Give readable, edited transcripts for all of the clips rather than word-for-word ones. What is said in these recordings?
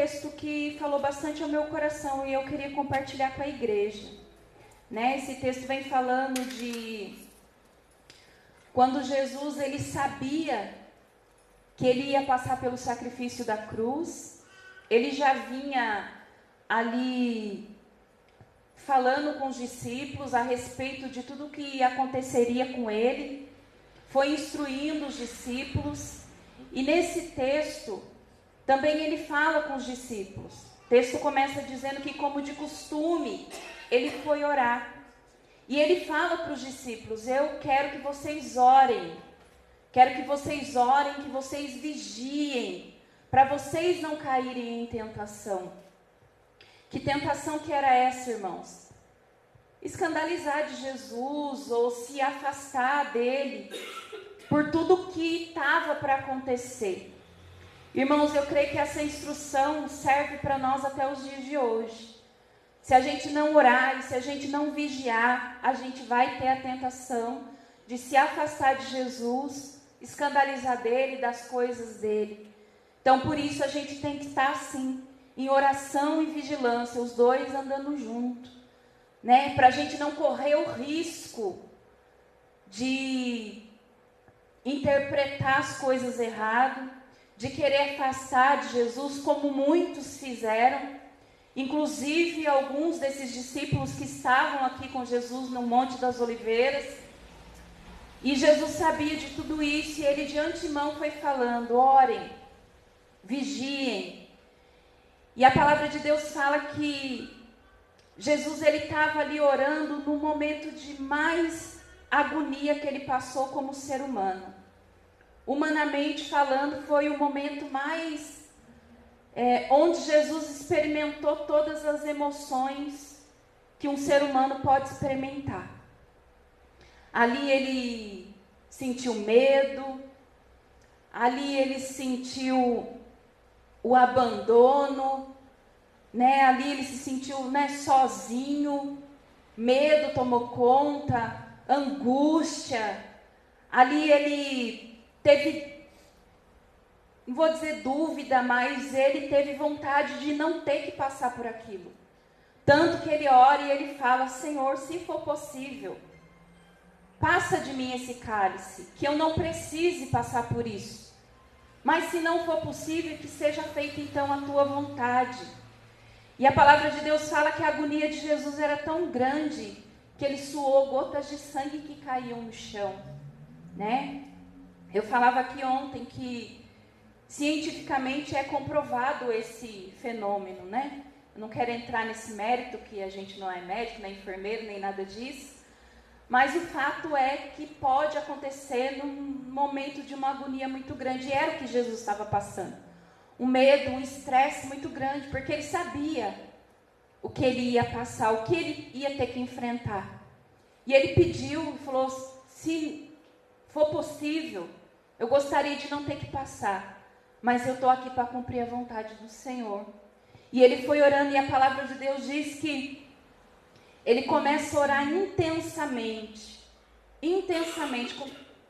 texto que falou bastante ao meu coração e eu queria compartilhar com a igreja. Né? Esse texto vem falando de quando Jesus ele sabia que ele ia passar pelo sacrifício da cruz. Ele já vinha ali falando com os discípulos a respeito de tudo que aconteceria com ele. Foi instruindo os discípulos. E nesse texto, também ele fala com os discípulos. O texto começa dizendo que, como de costume, ele foi orar. E ele fala para os discípulos: eu quero que vocês orem. Quero que vocês orem, que vocês vigiem, para vocês não caírem em tentação. Que tentação que era essa, irmãos? Escandalizar de Jesus ou se afastar dele por tudo que estava para acontecer. Irmãos, eu creio que essa instrução serve para nós até os dias de hoje. Se a gente não orar e se a gente não vigiar, a gente vai ter a tentação de se afastar de Jesus, escandalizar dele, das coisas dele. Então, por isso, a gente tem que estar assim, em oração e vigilância, os dois andando juntos, né? Para a gente não correr o risco de interpretar as coisas errado, de querer afastar de Jesus, como muitos fizeram. Inclusive, alguns desses discípulos que estavam aqui com Jesus no Monte das Oliveiras. E Jesus sabia de tudo isso e ele de antemão foi falando: orem, vigiem. E a palavra de Deus fala que Jesus ele estava ali orando no momento de mais agonia que ele passou como ser humano. Humanamente falando, foi o momento mais onde Jesus experimentou todas as emoções que um ser humano pode experimentar. Ali ele sentiu medo, ali ele sentiu o abandono, né? Ali ele se sentiu, né, sozinho, medo tomou conta, angústia. Ali ele teve, não vou dizer dúvida, mas ele teve vontade de não ter que passar por aquilo. Tanto que ele ora e ele fala: Senhor, se for possível, passa de mim esse cálice, que eu não precise passar por isso. Mas se não for possível, que seja feita então a tua vontade. E a palavra de Deus fala que a agonia de Jesus era tão grande que ele suou gotas de sangue que caíam no chão, né? Eu falava aqui ontem que cientificamente é comprovado esse fenômeno, né? Eu não quero entrar nesse mérito, que a gente não é médico, nem enfermeiro, nem nada disso. Mas o fato é que pode acontecer num momento de uma agonia muito grande. E era o que Jesus estava passando. Um medo, um estresse muito grande, porque ele sabia o que ele ia passar, o que ele ia ter que enfrentar. E ele pediu, falou: se for possível, eu gostaria de não ter que passar, mas eu estou aqui para cumprir a vontade do Senhor. E ele foi orando, e a palavra de Deus diz que ele começa a orar intensamente, com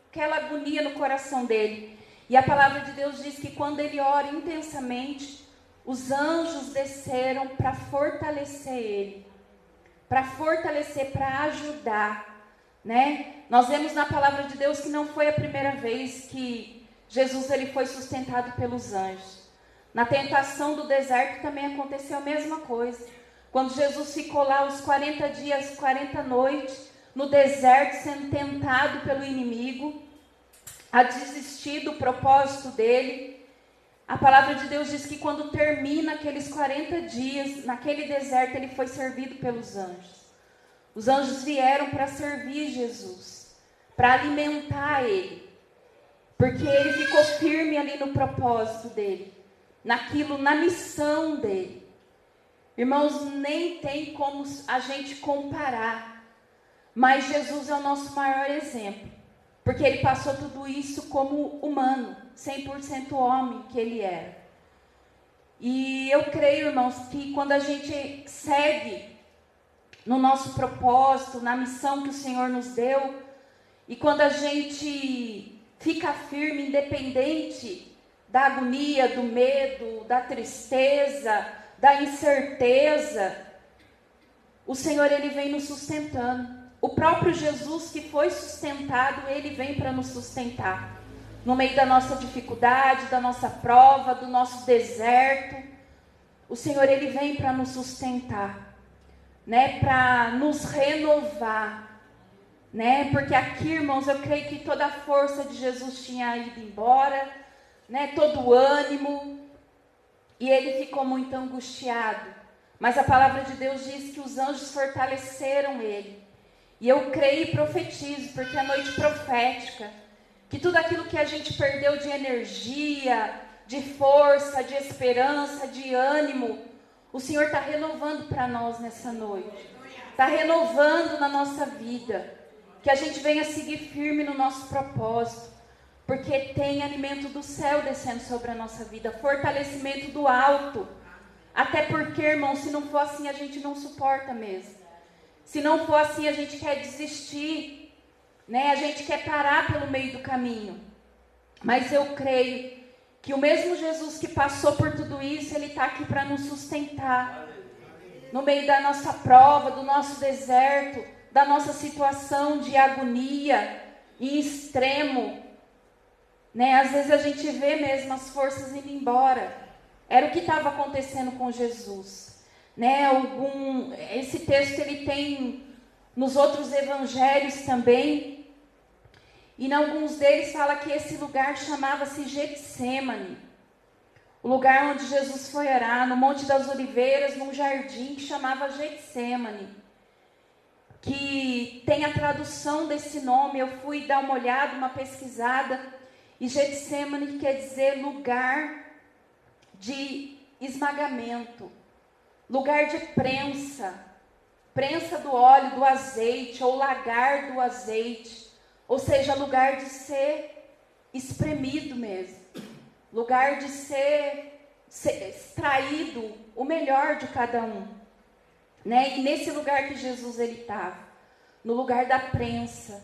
aquela agonia no coração dele. E a palavra de Deus diz que quando ele ora intensamente, os anjos desceram para fortalecer ele, para ajudar, né? Nós vemos na palavra de Deus que não foi a primeira vez que Jesus ele foi sustentado pelos anjos. Na tentação do deserto também aconteceu a mesma coisa. Quando Jesus ficou lá os 40 dias, 40 noites, no deserto, sendo tentado pelo inimigo a desistir do propósito dele, a palavra de Deus diz que quando termina aqueles 40 dias, naquele deserto, ele foi servido pelos anjos. Os anjos vieram para servir Jesus, para alimentar ele, porque ele ficou firme ali no propósito dele, naquilo, na missão dele. Irmãos, nem tem como a gente comparar, mas Jesus é o nosso maior exemplo, porque ele passou tudo isso como humano, 100% homem que ele era. E eu creio, irmãos, que quando a gente segue no nosso propósito, na missão que o Senhor nos deu, e quando a gente fica firme, independente da agonia, do medo, da tristeza, da incerteza, o Senhor, Ele vem nos sustentando. O próprio Jesus que foi sustentado, Ele vem para nos sustentar. No meio da nossa dificuldade, da nossa prova, do nosso deserto, o Senhor, Ele vem para nos sustentar, né? Para nos renovar, né? Porque aqui, irmãos, eu creio que toda a força de Jesus tinha ido embora, né? Todo o ânimo, e Ele ficou muito angustiado. Mas a palavra de Deus diz que os anjos fortaleceram Ele. E eu creio e profetizo, porque é noite profética, que tudo aquilo que a gente perdeu de energia, de força, de esperança, de ânimo, o Senhor está renovando para nós nessa noite. Está renovando na nossa vida. Que a gente venha seguir firme no nosso propósito. Porque tem alimento do céu descendo sobre a nossa vida. Fortalecimento do alto. Até porque, irmão, se não for assim, a gente não suporta mesmo. Se não for assim, a gente quer desistir, né? A gente quer parar pelo meio do caminho. Mas eu creio que o mesmo Jesus que passou por tudo isso, Ele está aqui para nos sustentar. No meio da nossa prova, do nosso deserto, da nossa situação de agonia em extremo, né? Às vezes a gente vê mesmo as forças indo embora. Era o que estava acontecendo com Jesus, né? Esse texto ele tem nos outros evangelhos também, e em alguns deles fala que esse lugar chamava-se Getsêmani, o lugar onde Jesus foi orar, no Monte das Oliveiras, num jardim que chamava Getsêmani, que tem a tradução desse nome. Eu fui dar uma olhada, uma pesquisada, e Getsêmani quer dizer lugar de esmagamento, lugar de prensa do óleo, do azeite, ou lagar do azeite, ou seja, lugar de ser espremido mesmo, lugar de ser extraído o melhor de cada um, né? E nesse lugar que Jesus ele estava, no lugar da prensa,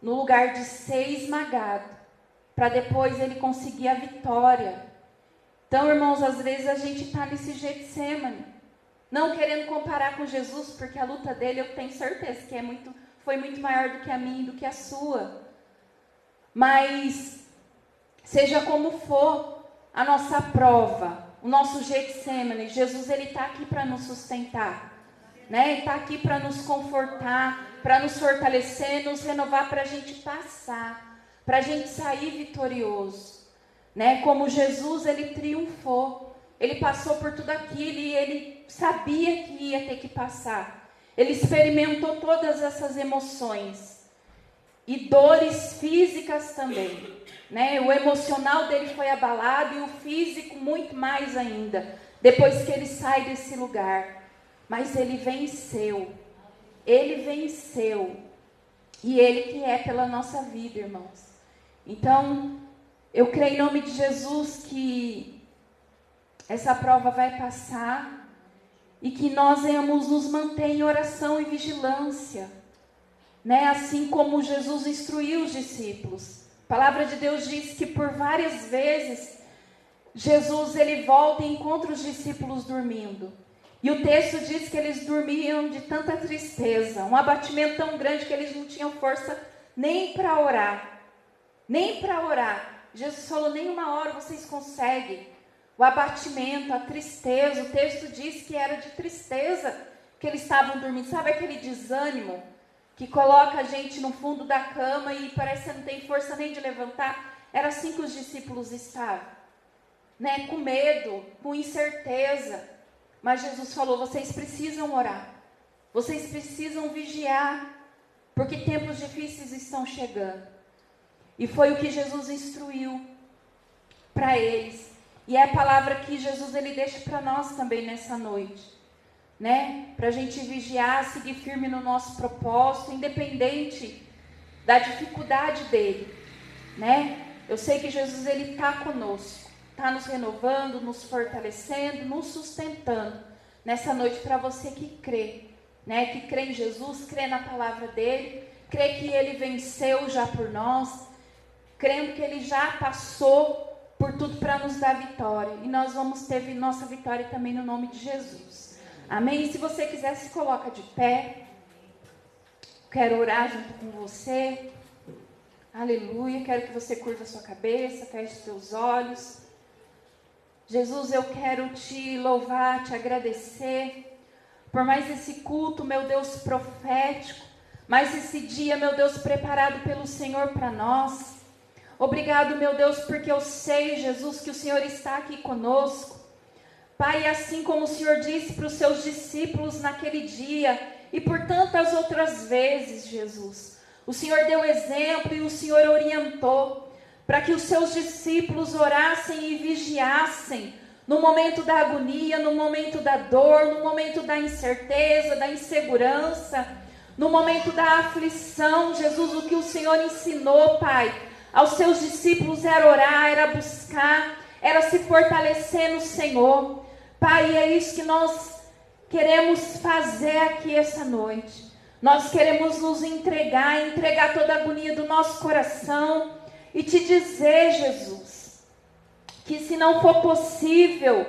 no lugar de ser esmagado, para depois ele conseguir a vitória. Então, irmãos, às vezes a gente está nesse Getsêmani, não querendo comparar com Jesus, porque a luta dele eu tenho certeza que foi muito maior do que a minha e do que a sua. Mas, seja como for a nossa prova, o nosso Getsêmani, Jesus ele está aqui para nos sustentar, né? Ele está aqui para nos confortar, para nos fortalecer, nos renovar, para a gente passar, para a gente sair vitorioso. Né? Como Jesus, ele triunfou, ele passou por tudo aquilo e ele sabia que ia ter que passar. Ele experimentou todas essas emoções e dores físicas também, né? O emocional dele foi abalado e o físico muito mais ainda, depois que ele sai desse lugar. Mas ele venceu, e ele que é pela nossa vida, irmãos. Então, eu creio em nome de Jesus que essa prova vai passar e que nós venhamos nos manter em oração e vigilância, né? Assim como Jesus instruiu os discípulos. A palavra de Deus diz que por várias vezes Jesus ele volta e encontra os discípulos dormindo. E o texto diz que eles dormiam de tanta tristeza, um abatimento tão grande que eles não tinham força nem para orar. Nem para orar. Jesus falou, nem uma hora vocês conseguem. O abatimento, a tristeza, o texto diz que era de tristeza que eles estavam dormindo. Sabe aquele desânimo que coloca a gente no fundo da cama e parece que não tem força nem de levantar? Era assim que os discípulos estavam, né? Com medo, com incerteza. Mas Jesus falou, vocês precisam orar. Vocês precisam vigiar, porque tempos difíceis estão chegando. E foi o que Jesus instruiu para eles. E é a palavra que Jesus ele deixa para nós também nessa noite, né? Para a gente vigiar, seguir firme no nosso propósito, independente da dificuldade dele, né? Eu sei que Jesus ele está conosco, está nos renovando, nos fortalecendo, nos sustentando nessa noite para você que crê, né? Que crê em Jesus, crê na palavra dele, crê que ele venceu já por nós, crendo que ele já passou, por tudo para nos dar vitória. E nós vamos ter nossa vitória também no nome de Jesus. Amém? E se você quiser, se coloca de pé. Quero orar junto com você. Aleluia. Quero que você curva a sua cabeça, feche os seus olhos. Jesus, eu quero te louvar, te agradecer por mais esse culto, meu Deus, profético. Mais esse dia, meu Deus, preparado pelo Senhor para nós. Obrigado, meu Deus, porque eu sei, Jesus, que o Senhor está aqui conosco. Pai, assim como o Senhor disse para os seus discípulos naquele dia e por tantas outras vezes, Jesus, o Senhor deu exemplo e o Senhor orientou para que os seus discípulos orassem e vigiassem no momento da agonia, no momento da dor, no momento da incerteza, da insegurança, no momento da aflição. Jesus, o que o Senhor ensinou, Pai, aos seus discípulos era orar, era buscar, era se fortalecer no Senhor. Pai, é isso que nós queremos fazer aqui essa noite. Nós queremos nos entregar toda a agonia do nosso coração e te dizer, Jesus, que se não for possível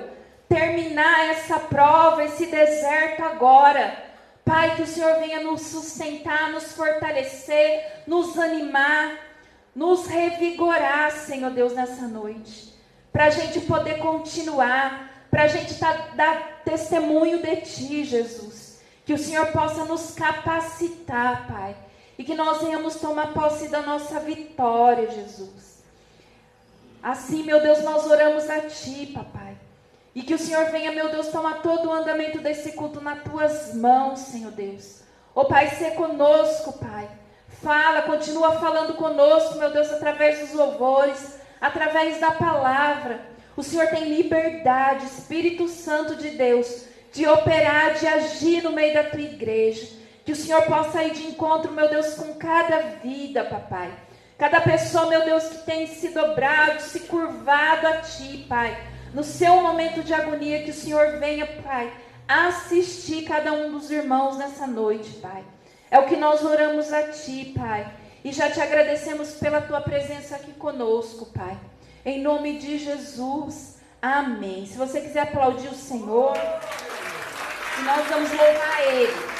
terminar essa prova, esse deserto agora, Pai, que o Senhor venha nos sustentar, nos fortalecer, nos animar, nos revigorar, Senhor Deus, nessa noite, para a gente poder continuar, para a gente dar testemunho de Ti, Jesus, que o Senhor possa nos capacitar, Pai, e que nós venhamos tomar posse da nossa vitória, Jesus. Assim, meu Deus, nós oramos a Ti, Papai, e que o Senhor venha, meu Deus, tomar todo o andamento desse culto nas Tuas mãos, Senhor Deus. Ó Pai, ser conosco, Pai. Fala, continua falando conosco, meu Deus, através dos louvores, através da palavra. O Senhor tem liberdade, Espírito Santo de Deus, de operar, de agir no meio da Tua igreja. Que o Senhor possa ir de encontro, meu Deus, com cada vida, Papai. Cada pessoa, meu Deus, que tem se dobrado, se curvado a Ti, Pai. No seu momento de agonia, que o Senhor venha, Pai, assistir cada um dos irmãos nessa noite, Pai. É o que nós oramos a Ti, Pai. E já Te agradecemos pela Tua presença aqui conosco, Pai. Em nome de Jesus. Amém. Se você quiser aplaudir o Senhor, e nós vamos louvar Ele.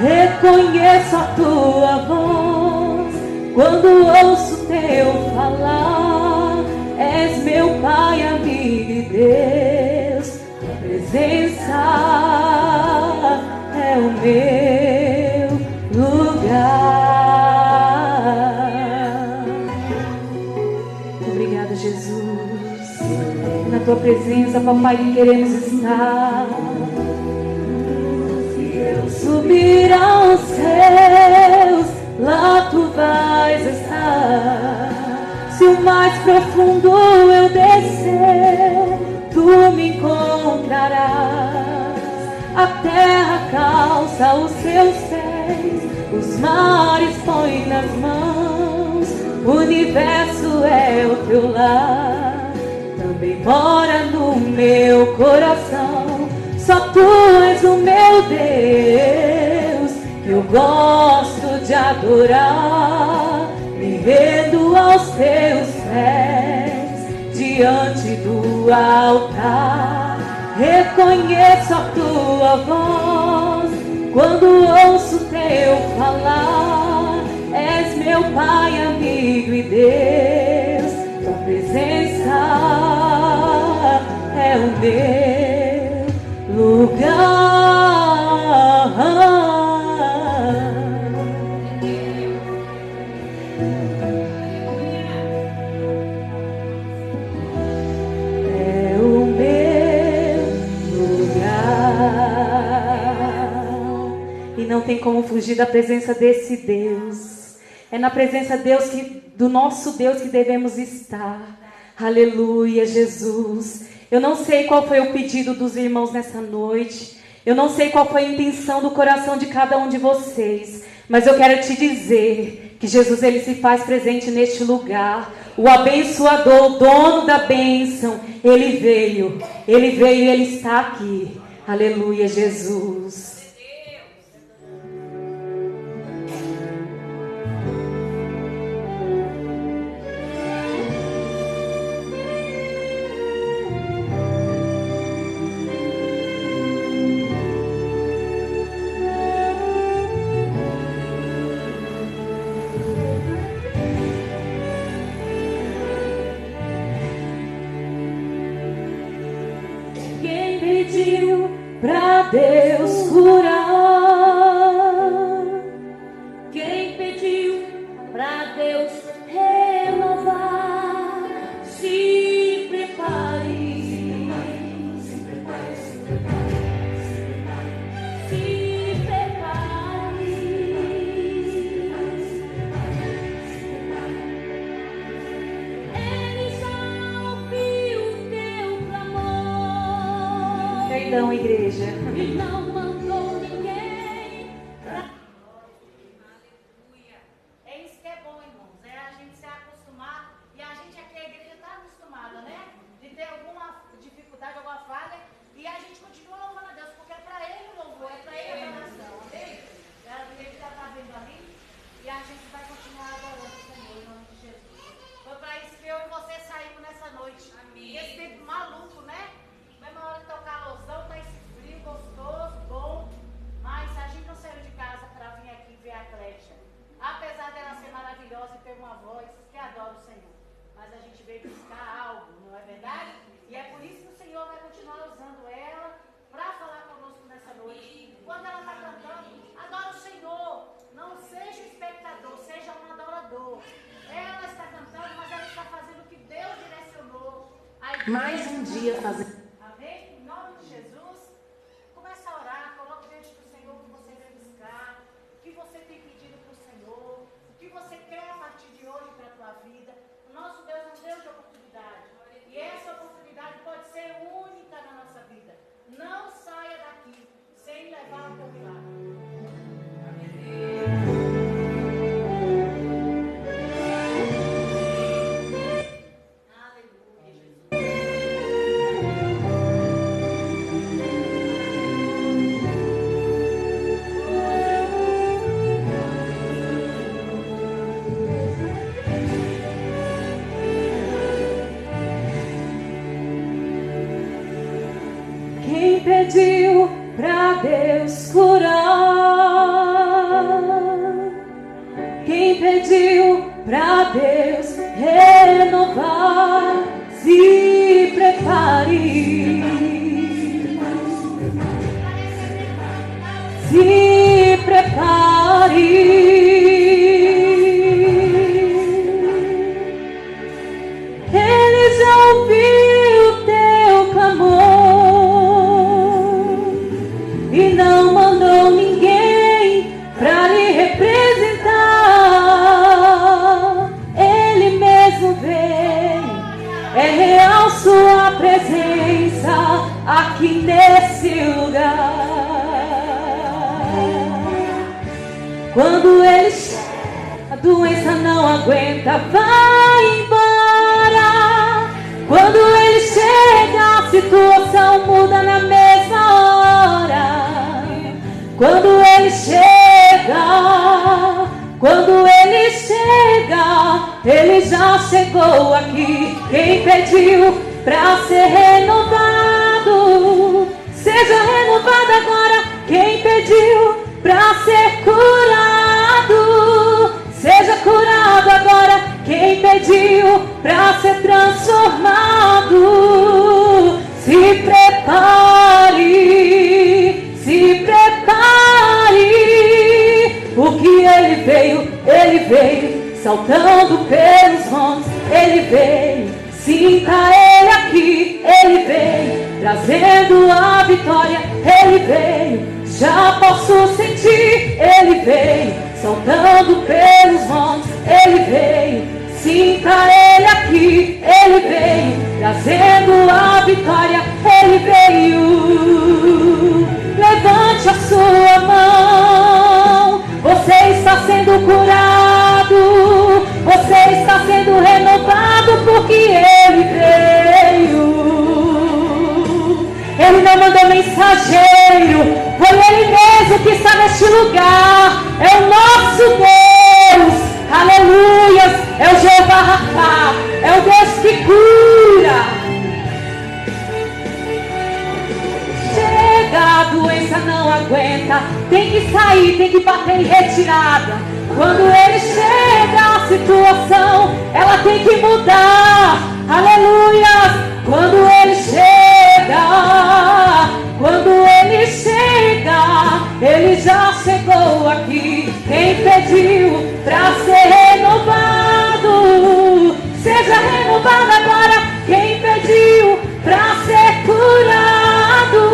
Reconheço a Tua voz quando ouço Teu falar. É És meu Pai, amigo e Deus. Tua presença é o meu lugar. Obrigada, Jesus. Na tua presença, papai, que queremos estar. Se eu subir aos céus, lá tu vais estar. Se o mais profundo eu descer, tu me encontrarás. A terra calça os seus pés, os mares põe nas mãos. O universo é o teu lar, também mora no meu coração. Só tu és o meu Deus, que eu gosto de adorar. Me rendo aos teus pés, diante do altar. Reconheço a tua voz, quando ouço teu falar. És meu Pai, amigo e Deus. Tua presença é o meu lugar. Não tem como fugir da presença desse Deus. É na presença do nosso Deus que devemos estar. Aleluia, Jesus. Eu não sei qual foi o pedido dos irmãos nessa noite. Eu não sei qual foi a intenção do coração de cada um de vocês. Mas eu quero te dizer que Jesus, ele se faz presente neste lugar. O abençoador, o dono da bênção, ele veio e ele está aqui. Aleluia, Jesus. Deus curar. Quem pediu pra Deus renovar? Se prepare, se prepare, se prepare. Ele já ouviu o teu clamor. Perdão, igreja. E não mandou ninguém pra... Aleluia. É isso que é bom, irmãos. É a gente se acostumar. E a gente aqui, a igreja está acostumada, né? De ter alguma dificuldade, alguma falha. E a gente continua louvando a Deus, porque é para Ele o louvor, é para Ele a adoração. Amém? A igreja já está vendo ali. E a gente vai continuar adorando o Senhor em nome de Jesus. Foi para isso que eu e você saímos nessa noite. Amém. Esse tempo maluco, né? Mesma hora de tocar louvão, tá esse frio gostoso, bom, mas a gente não saiu de casa para vir aqui ver a Clécia. Apesar dela ser maravilhosa e ter uma voz que adora o Senhor, mas a gente veio buscar algo, não é verdade? E é por isso que o Senhor vai continuar usando ela para falar conosco nessa noite. Quando ela está cantando, adora o Senhor, não seja um espectador, seja um adorador. Ela está cantando, mas ela está fazendo o que Deus direcionou. Mais um dia fazendo. Amém? Em nome de Jesus, começa a orar, coloque diante do Senhor o que você quer buscar, o que você tem pedido para o Senhor, o que você quer a partir de hoje para a tua vida. O nosso Deus é um Deus de oportunidade. E essa oportunidade pode ser única na nossa vida. Não saia daqui sem levar o teu milagre. Quem pediu pra Deus curar? Quem pediu pra Deus renovar? Se prepare. Se prepare. Ele já ouviu teu clamor e não mandou ninguém para lhe representar. Ele mesmo veio. É real sua presença aqui nesse lugar. Quando ele chega, a doença não aguenta, vai embora. Quando ele chega, a situação muda na mesma hora. Quando ele chega, ele já chegou aqui. Quem pediu pra ser renovado, seja renovado agora. Quem pediu pra ser curado, seja curado agora. Quem pediu pra ser transformado, se prepare, se prepare. O que ele veio saltando pelos montes. Ele veio, sinta ele aqui. Ele veio trazendo a vitória. Ele veio, já posso sentir. Ele veio saltando pelos montes. Ele veio, sinta ele aqui. Ele veio trazendo a vitória. Ele veio. Levante a sua mão. Você está sendo curado. Você está sendo renovado porque ele veio. Ele não mandou mensageiro, foi ele mesmo que está neste lugar. É o nosso Deus, aleluias. É o Jeová Rapá, é o Deus que cura. Chega, a doença não aguenta, tem que sair, tem que bater em retirada. Quando ele chega, a situação, ela tem que mudar, aleluia. Quando ele chega, ele já chegou aqui. Quem pediu pra ser renovado, seja renovado agora. Quem pediu pra ser curado,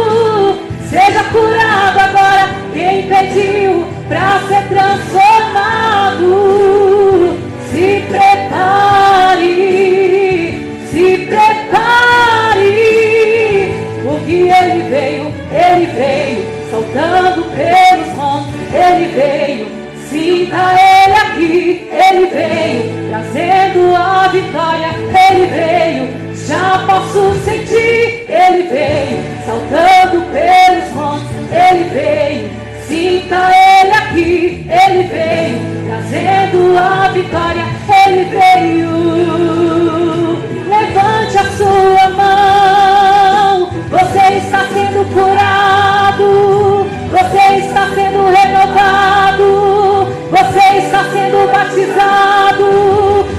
seja curado agora. Quem pediu pra ser transformado, se prepare, se prepare. Porque ele veio saltando pelos montes. Ele veio, sinta ele aqui. Ele veio trazendo a vitória. Ele veio, já posso sentir. Ele veio saltando pelos montes. Ele veio, sinta ele aqui. Ele veio trazendo a vitória. Ele veio. Levante a sua mão. Você está sendo curado. Você está sendo renovado. Você está sendo batizado.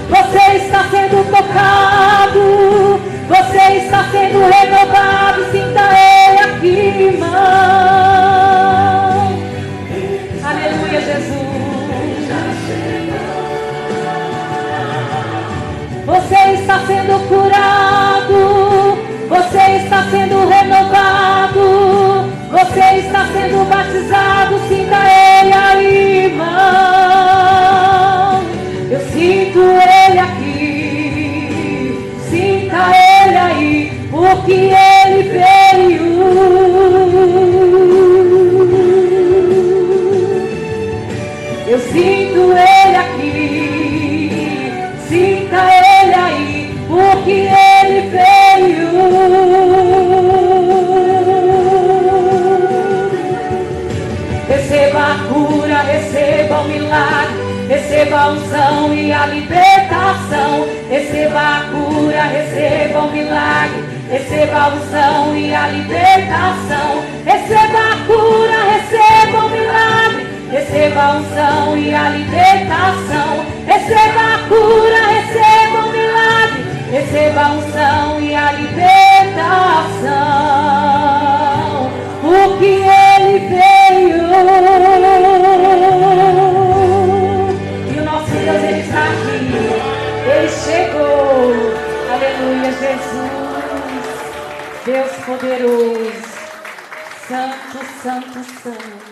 Você está sendo tocado. Você está sendo renovado. Sinta ele aqui, irmão. Aleluia, Jesus. Você está sendo curado. Você está sendo renovado. Você está sendo batizado. Sinta ele aí, irmão. Eu sinto ele aqui. Sinta ele aí, porque ele veio. Eu sinto ele aqui. Sinta ele aí, porque ele veio. Receba a cura, receba o milagre, receba a unção e a libertação. Receba a cura, receba o milagre, receba a unção e a libertação. Receba a cura, receba o milagre, receba a unção e a libertação. Receba a cura, receba o milagre, receba receba a unção e a libertação. O que Ele veio. E o nosso Deus, Ele está aqui. Ele chegou. Aleluia, Jesus. Deus poderoso. Santo, santo, santo.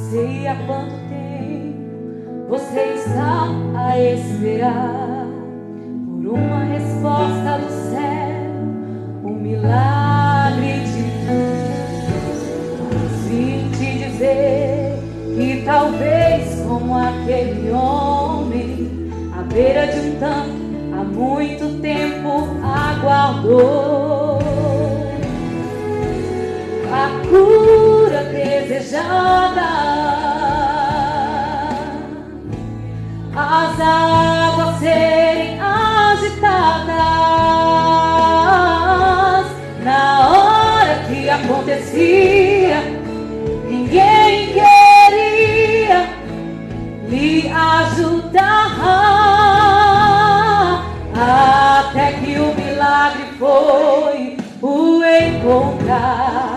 Sei há quanto tempo você está a esperar por uma resposta do céu, um milagre de Deus. Vim te dizer que talvez como aquele homem à beira de um tanque há muito tempo aguardou a cura desejada, as águas serem agitadas. Na hora que acontecia, ninguém queria lhe ajudar, até que o milagre foi o encontrar.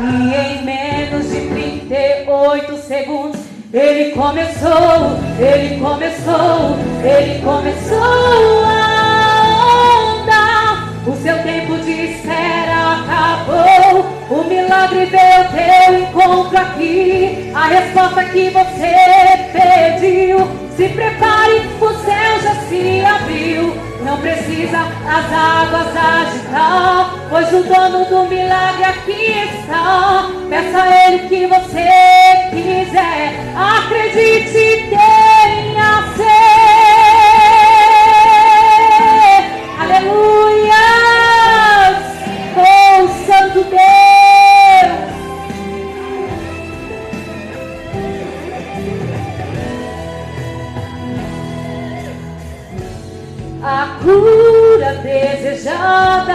E em menos de 38 segundos ele começou a andar. O seu tempo de espera acabou. O milagre veio, teu encontro aqui. A resposta que você pediu. Se prepare, o céu já se abriu. Não precisa as águas agitar, pois o dono do milagre aqui está. Peça a Ele o que você quiser. Acredite, tenha fé. Aleluia! Oh, Santo Deus! A cura desejada,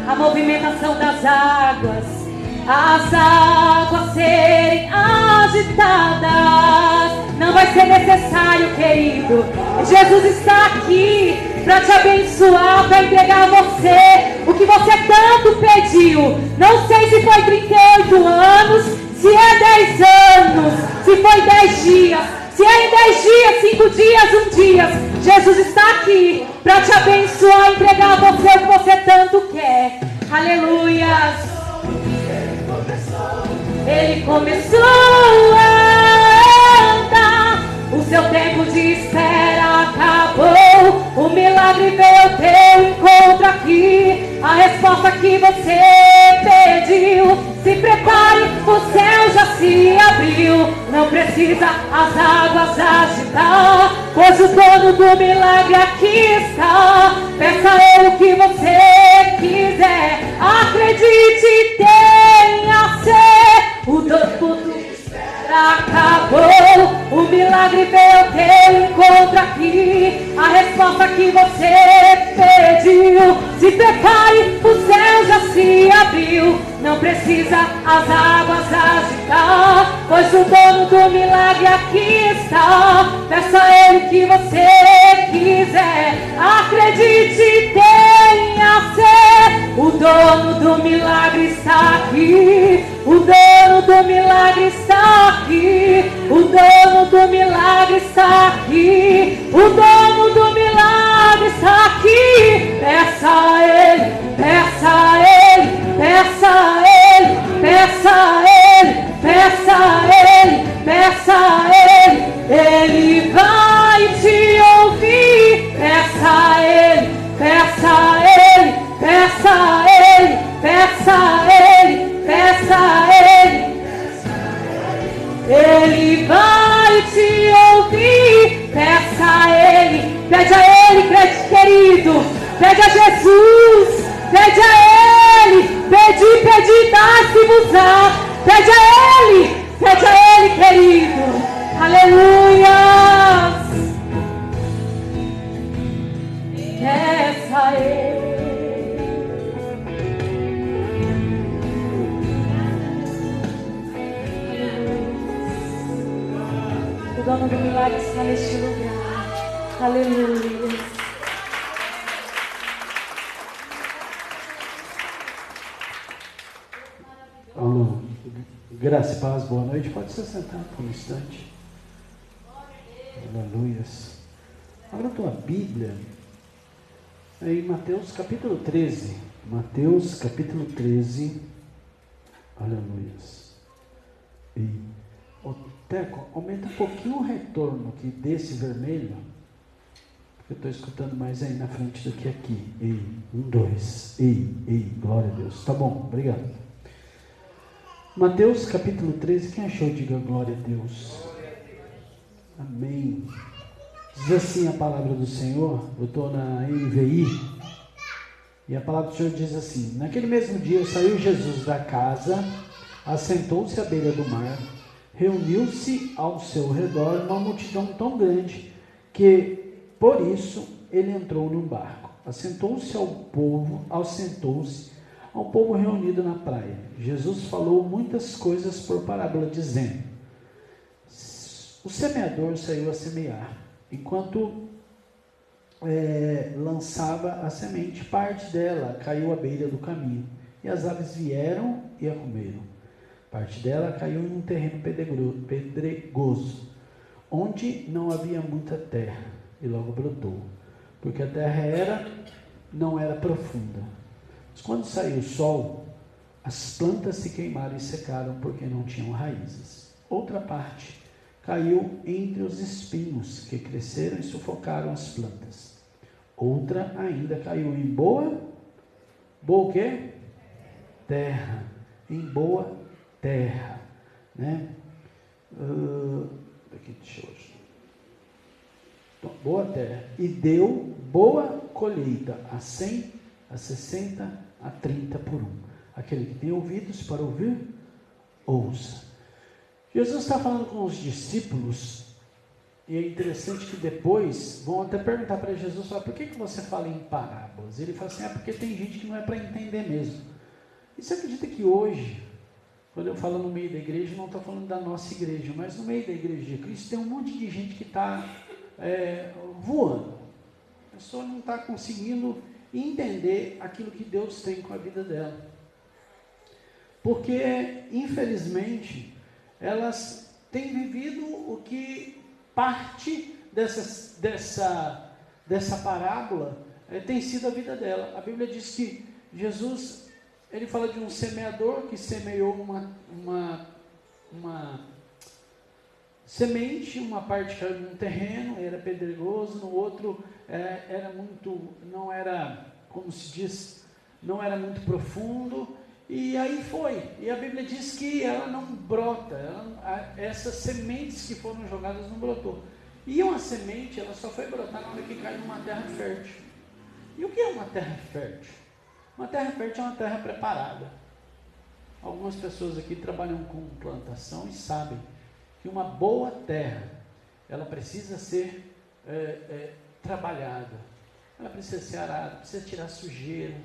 a movimentação das águas, as águas serem agitadas. Não vai ser necessário, querido. Jesus está aqui para te abençoar, para entregar a você o que você tanto pediu. Não sei se foi 38 anos, se é 10 anos, se foi 10 dias, se é em 10 dias, 5 dias, 1 dia. Jesus está aqui para te abençoar, entregar a você o que você tanto quer. Aleluia. Ele começou a andar. O seu tempo de espera acabou. O milagre veio, teu encontro aqui. A resposta que você pediu. Se prepare, o céu já se abriu. Não precisa as águas agitar, pois o dono do milagre aqui está. Peça a Ele o que você quiser. Acredite, tenha fé. O tempo do espera acabou. O milagre veio, teu encontro aqui. A resposta que você pediu. Se prepare, o céu já se abriu. Não precisa as águas agitar, pois o dono do milagre aqui está. Peça a Ele que você quiser, acredite, tenha fé. O dono do milagre está aqui, o dono do milagre está aqui, o dono do milagre está aqui, o dono do milagre está aqui. Peça a Ele, peça a Ele, peça a Ele, peça a Ele, peça a Ele, peça a Ele, Ele vai te ouvir. Peça a Ele, peça a Ele, peça a Ele, peça a Ele, peça a Ele, Ele vai te ouvir. Peça a Ele, pede a Ele, querido, pede a Jesus, pede a Ele, pedi, dá-se-vos-á. Pede a Ele, querido. Aleluia. Peça a Ele. O dono do milagre está neste lugar. Aleluia. Alô, graça e paz, boa noite. Pode se sentar por um instante. Aleluia. Abra a tua Bíblia em Mateus capítulo 13. Mateus capítulo 13. Aleluia. E Teco, aumenta um pouquinho o retorno aqui desse vermelho, porque eu estou escutando mais aí na frente do que aqui. Ei, 1, 2. Ei, glória a Deus. Tá bom, obrigado. Mateus capítulo 13, quem achou, diga glória a Deus. Amém. Diz assim a palavra do Senhor, eu estou na NVI, e a palavra do Senhor diz assim: naquele mesmo dia saiu Jesus da casa, assentou-se à beira do mar, reuniu-se ao seu redor uma multidão tão grande, que por isso ele entrou num barco. Assentou-se ao povo reunido na praia. Jesus falou muitas coisas por parábola, dizendo: o semeador saiu a semear. Enquanto lançava a semente, parte dela caiu à beira do caminho, e as aves vieram e a comeram. Parte dela caiu em um terreno pedregoso, onde não havia muita terra, e logo brotou, porque a terra não era profunda. Mas quando saiu o sol, as plantas se queimaram e secaram, porque não tinham raízes. Outra parte caiu entre os espinhos, que cresceram e sufocaram as plantas. Outra ainda caiu em boa o quê? Terra. Em boa terra, né? Então, boa terra. E deu boa colheita, a 100, a 60, a 30 por um. Aquele que tem ouvidos para ouvir, ouça. Jesus está falando com os discípulos, e é interessante que depois vão até perguntar para Jesus: por que você fala em parábolas? Ele fala assim: porque tem gente que não é para entender mesmo. E você acredita que hoje, quando eu falo no meio da igreja, não estou falando da nossa igreja, mas no meio da igreja de Cristo tem um monte de gente que está voando. A pessoa não está conseguindo entender aquilo que Deus tem com a vida dela. Porque, infelizmente, elas têm vivido o que parte dessa parábola tem sido a vida dela. A Bíblia diz que Jesus, ele fala de um semeador que semeou uma semente, uma parte caiu num terreno, era pedregoso, no outro não era, como se diz, não era muito profundo, e aí foi. E a Bíblia diz que ela não brota, essas sementes que foram jogadas não brotou. E uma semente, ela só foi brotar na hora que cai numa terra fértil. E o que é uma terra fértil? Uma terra fértil é uma terra preparada. Algumas pessoas aqui trabalham com plantação e sabem que uma boa terra, ela precisa ser trabalhada, ela precisa ser arada, precisa tirar sujeira,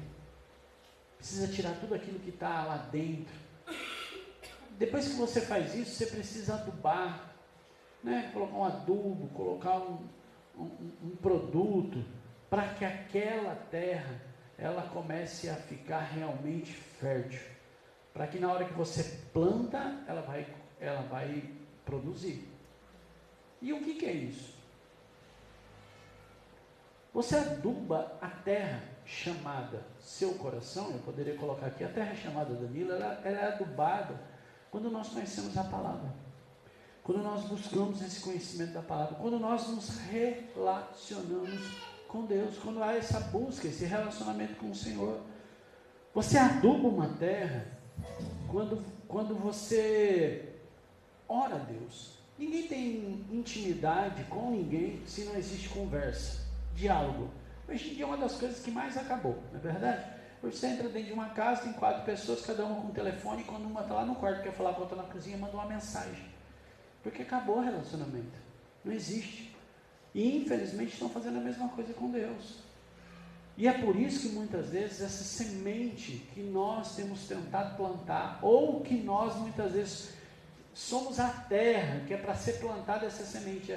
precisa tirar tudo aquilo que está lá dentro. depois que você faz isso, você precisa adubar, né? Colocar um adubo, colocar um produto, para que aquela terra, ela comece a ficar realmente fértil. Para que na hora que você planta, ela vai produzir. E o que é isso? Você aduba a terra chamada seu coração. Eu poderia colocar aqui, a terra chamada Danilo, ela é adubada quando nós conhecemos a palavra, quando nós buscamos esse conhecimento da palavra, quando nós nos relacionamos com Deus, quando há essa busca, esse relacionamento com o Senhor. Você aduba uma terra quando você ora a Deus. Ninguém tem intimidade com ninguém se não existe conversa, diálogo. Hoje em dia é uma das coisas que mais acabou, não é verdade? Hoje você entra dentro de uma casa, tem 4 pessoas, cada uma com um telefone, e quando uma está lá no quarto, quer falar com a outra na cozinha, manda uma mensagem. Porque acabou o relacionamento. Não existe. E infelizmente estão fazendo a mesma coisa com Deus. E é por isso que muitas vezes essa semente que nós temos tentado plantar, ou que nós muitas vezes somos a terra que é para ser plantada essa semente é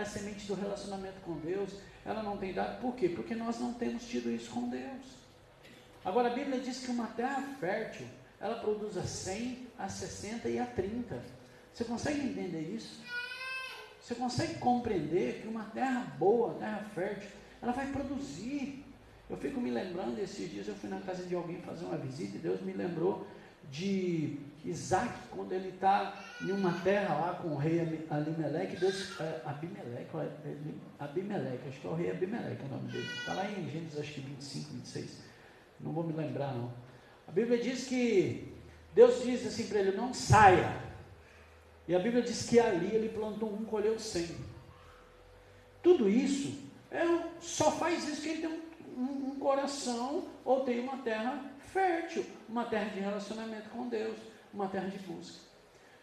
a semente do relacionamento com Deus, ela não tem dado. Por quê? Porque nós não temos tido isso com Deus. Agora a Bíblia diz que uma terra fértil, ela produz a 100, a 60 e a 30. Você consegue entender isso? Você consegue compreender que uma terra boa, terra fértil, ela vai produzir? Eu fico me lembrando, esses dias eu fui na casa de alguém fazer uma visita, e Deus me lembrou de Isaac, quando ele está em uma terra lá com o rei Abimeleque, Abimeleque, acho que é o rei Abimeleque, é o nome dele, está lá em Gênesis, acho que 25, 26, não vou me lembrar não. A Bíblia diz que Deus diz assim para ele, não saia, e a Bíblia diz que ali ele plantou 1, colheu 100. Tudo isso, só faz isso que ele tem um coração, ou tem uma terra fértil, uma terra de relacionamento com Deus, uma terra de busca.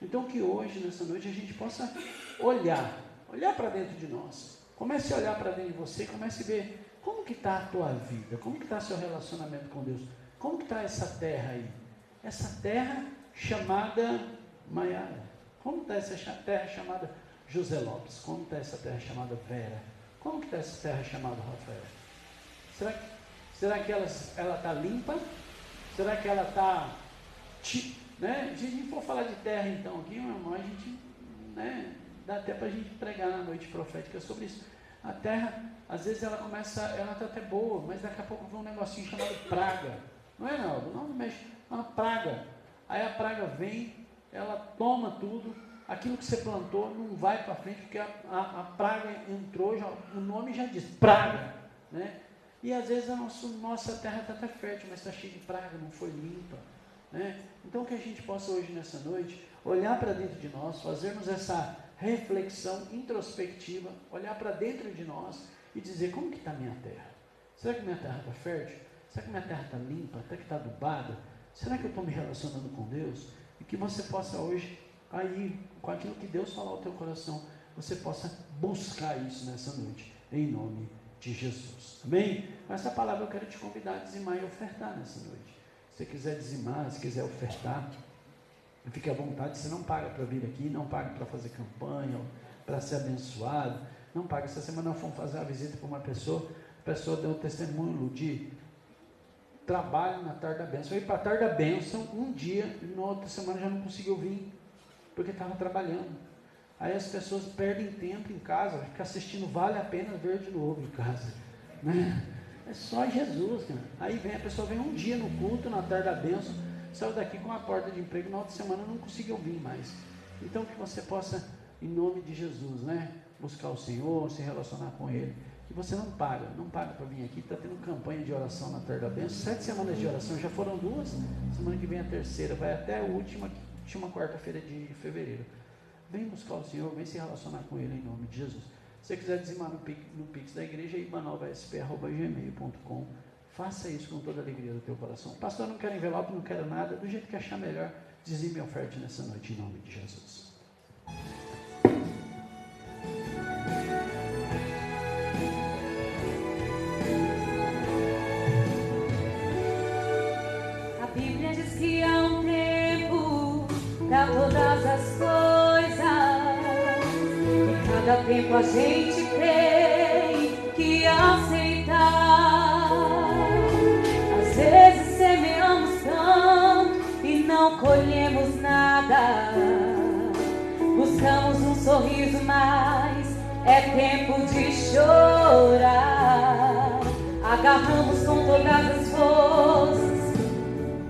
Então que hoje, nessa noite, a gente possa olhar para dentro de nós. Comece a olhar para dentro de você, comece a ver como que está a tua vida, como que está seu relacionamento com Deus, como que está essa terra aí, essa terra chamada Maiara, como está essa terra chamada José Lopes, como está essa terra chamada Vera, como que está essa terra chamada Rafael? Será que ela está limpa? Será que ela está, né? Se a gente for falar de terra então aqui, meu irmão, a gente, né, dá até para a gente pregar na noite profética sobre isso. A terra, às vezes ela está até boa, mas daqui a pouco vem um negocinho chamado praga. Não é, Naldo? Não mexe, é uma praga. Aí a praga vem, ela toma tudo, aquilo que você plantou não vai para frente, porque a praga entrou, o nome já diz, praga, né? E às vezes a nossa terra está até fértil, mas está cheia de praga, não foi limpa, né? Então que a gente possa hoje, nessa noite, olhar para dentro de nós, fazermos essa reflexão introspectiva, olhar para dentro de nós e dizer, como que está a minha terra? Será que minha terra está fértil? Será que minha terra está limpa? Será que está adubada? Será que eu estou me relacionando com Deus? E que você possa hoje, aí, com aquilo que Deus falar ao teu coração, você possa buscar isso nessa noite, em nome de Jesus. Amém? Com essa palavra eu quero te convidar a dizimar e ofertar nessa noite. Se você quiser dizimar, se quiser ofertar, fique à vontade. Você não paga para vir aqui, não paga para fazer campanha, para ser abençoado, não paga. Essa semana nós fomos fazer uma visita para uma pessoa, a pessoa deu um testemunho de trabalho na tarde da bênção. Eu ia para a tarde da bênção um dia, e na outra semana já não conseguiu vir, porque estava trabalhando. Aí as pessoas perdem tempo em casa, ficar assistindo, vale a pena ver de novo em casa, né? É só Jesus, cara. Aí a pessoa vem um dia no culto, na tarde da bênção, saiu daqui com uma porta de emprego, na outra semana não conseguiu vir mais. Então que você possa, em nome de Jesus, né, buscar o Senhor, se relacionar com Ele. E você não paga para vir aqui. Está tendo campanha de oração na tarde da bênção, 7 semanas de oração, já foram 2, semana que vem a terceira, vai até a última quarta-feira de fevereiro. Vem buscar o Senhor, vem se relacionar com Ele em nome de Jesus. Se você quiser dizimar no Pix da igreja, ibanovasp@gmail.com. Faça isso com toda a alegria do teu coração. Pastor, não quero envelope, não quero nada, do jeito que achar melhor, dizime e oferte nessa noite em nome de Jesus. A Bíblia diz que há um tempo para todas as coisas. Em cada tempo a gente tem que aceitar. Às vezes semeamos tanto e não colhemos nada. Buscamos um sorriso, mas é tempo de chorar. Agarramos com todas as forças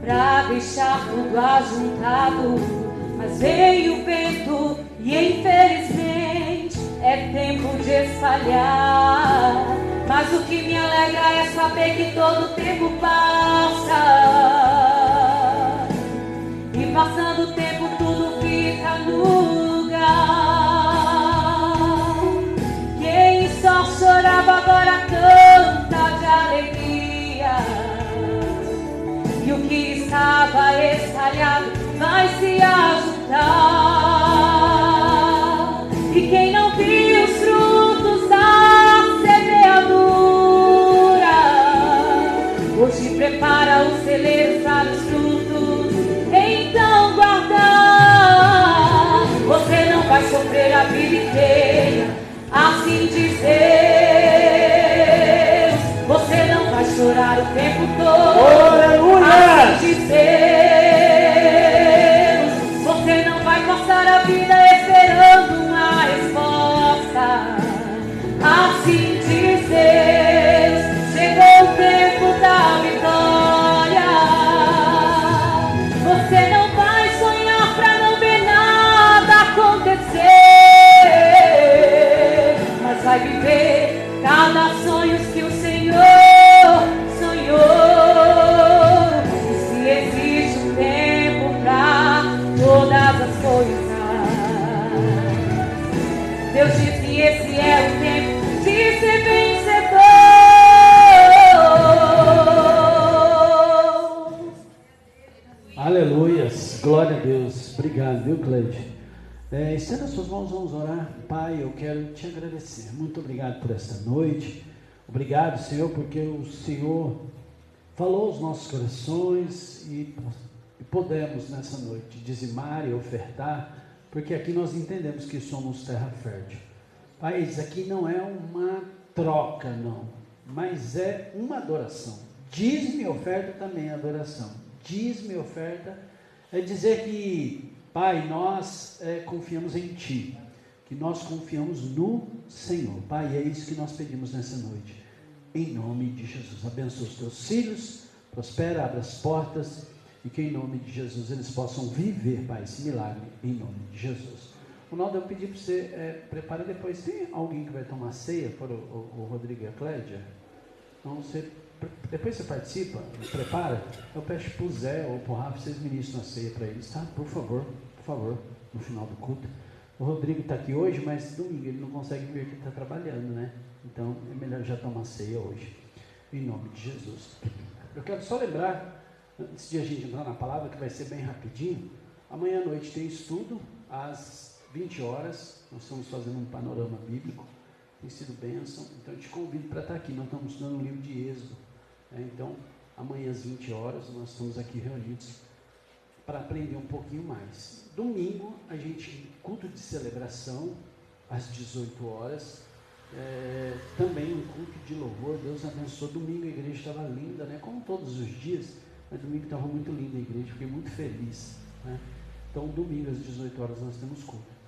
pra deixar tudo ajuntado, mas veio o vento e infelizmente é tempo de espalhar. Mas o que me alegra é saber que todo tempo passa, e passando o tempo tudo fica no lugar. Quem só chorava agora canta de alegria, e o que estava espalhado vai se ajuntar. E quem não viu os frutos da semeadura, hoje prepara os celeiros para os frutos então guardar. Você não vai sofrer a vida inteira, assim diz Deus. Você não vai chorar o tempo todo, assim diz Deus. Você não vai passar a vida esperando uma resposta, assim diz Deus. Chegou o tempo da vitória. Você não vai sonhar pra não ver nada acontecer, mas vai viver cada sonho que o Senhor sonhou. E se existe um tempo pra todas as coisas, Deus diz que esse é o tempo de ser vencedor. Aleluias, glória a Deus. Obrigado, viu, Cleide? Estenda suas mãos, vamos orar. Pai, eu quero te agradecer. Muito obrigado por esta noite. Obrigado, Senhor, porque o Senhor falou aos nossos corações e podemos nessa noite dizimar e ofertar, porque aqui nós entendemos que somos terra fértil. Pai, isso aqui não é uma troca, não, mas é uma adoração. Dízimo e oferta também é adoração. Dízimo e oferta é dizer que, Pai, nós confiamos em Ti, que nós confiamos no Senhor. Pai, é isso que nós pedimos nessa noite, em nome de Jesus. Abençoa os Teus filhos, prospera, abre as portas, e que em nome de Jesus eles possam viver, Pai, esse milagre, em nome de Jesus. Ronaldo, eu pedi para você preparar depois. Tem alguém que vai tomar ceia, para o Rodrigo e a Clédia? Então, depois você participa, prepara. Eu peço para o Zé ou para o Rafa, vocês ministram a ceia para eles, tá? Por favor, no final do culto. O Rodrigo está aqui hoje, mas domingo ele não consegue vir, porque está trabalhando, né? Então, é melhor já tomar ceia hoje, em nome de Jesus. Eu quero só lembrar, antes de a gente entrar na palavra, que vai ser bem rapidinho, amanhã à noite tem estudo, às 20 horas, nós estamos fazendo um panorama bíblico, tem sido bênção, então eu te convido para estar aqui. Nós estamos estudando o livro de Êxodo, então amanhã às 20 horas nós estamos aqui reunidos para aprender um pouquinho mais. Domingo a gente culto de celebração às 18 horas, também um culto de louvor. Deus abençoe. Domingo a igreja estava linda, né? Como todos os dias, mas domingo estava muito linda a igreja, fiquei muito feliz, né? Então domingo às 18 horas nós temos culto.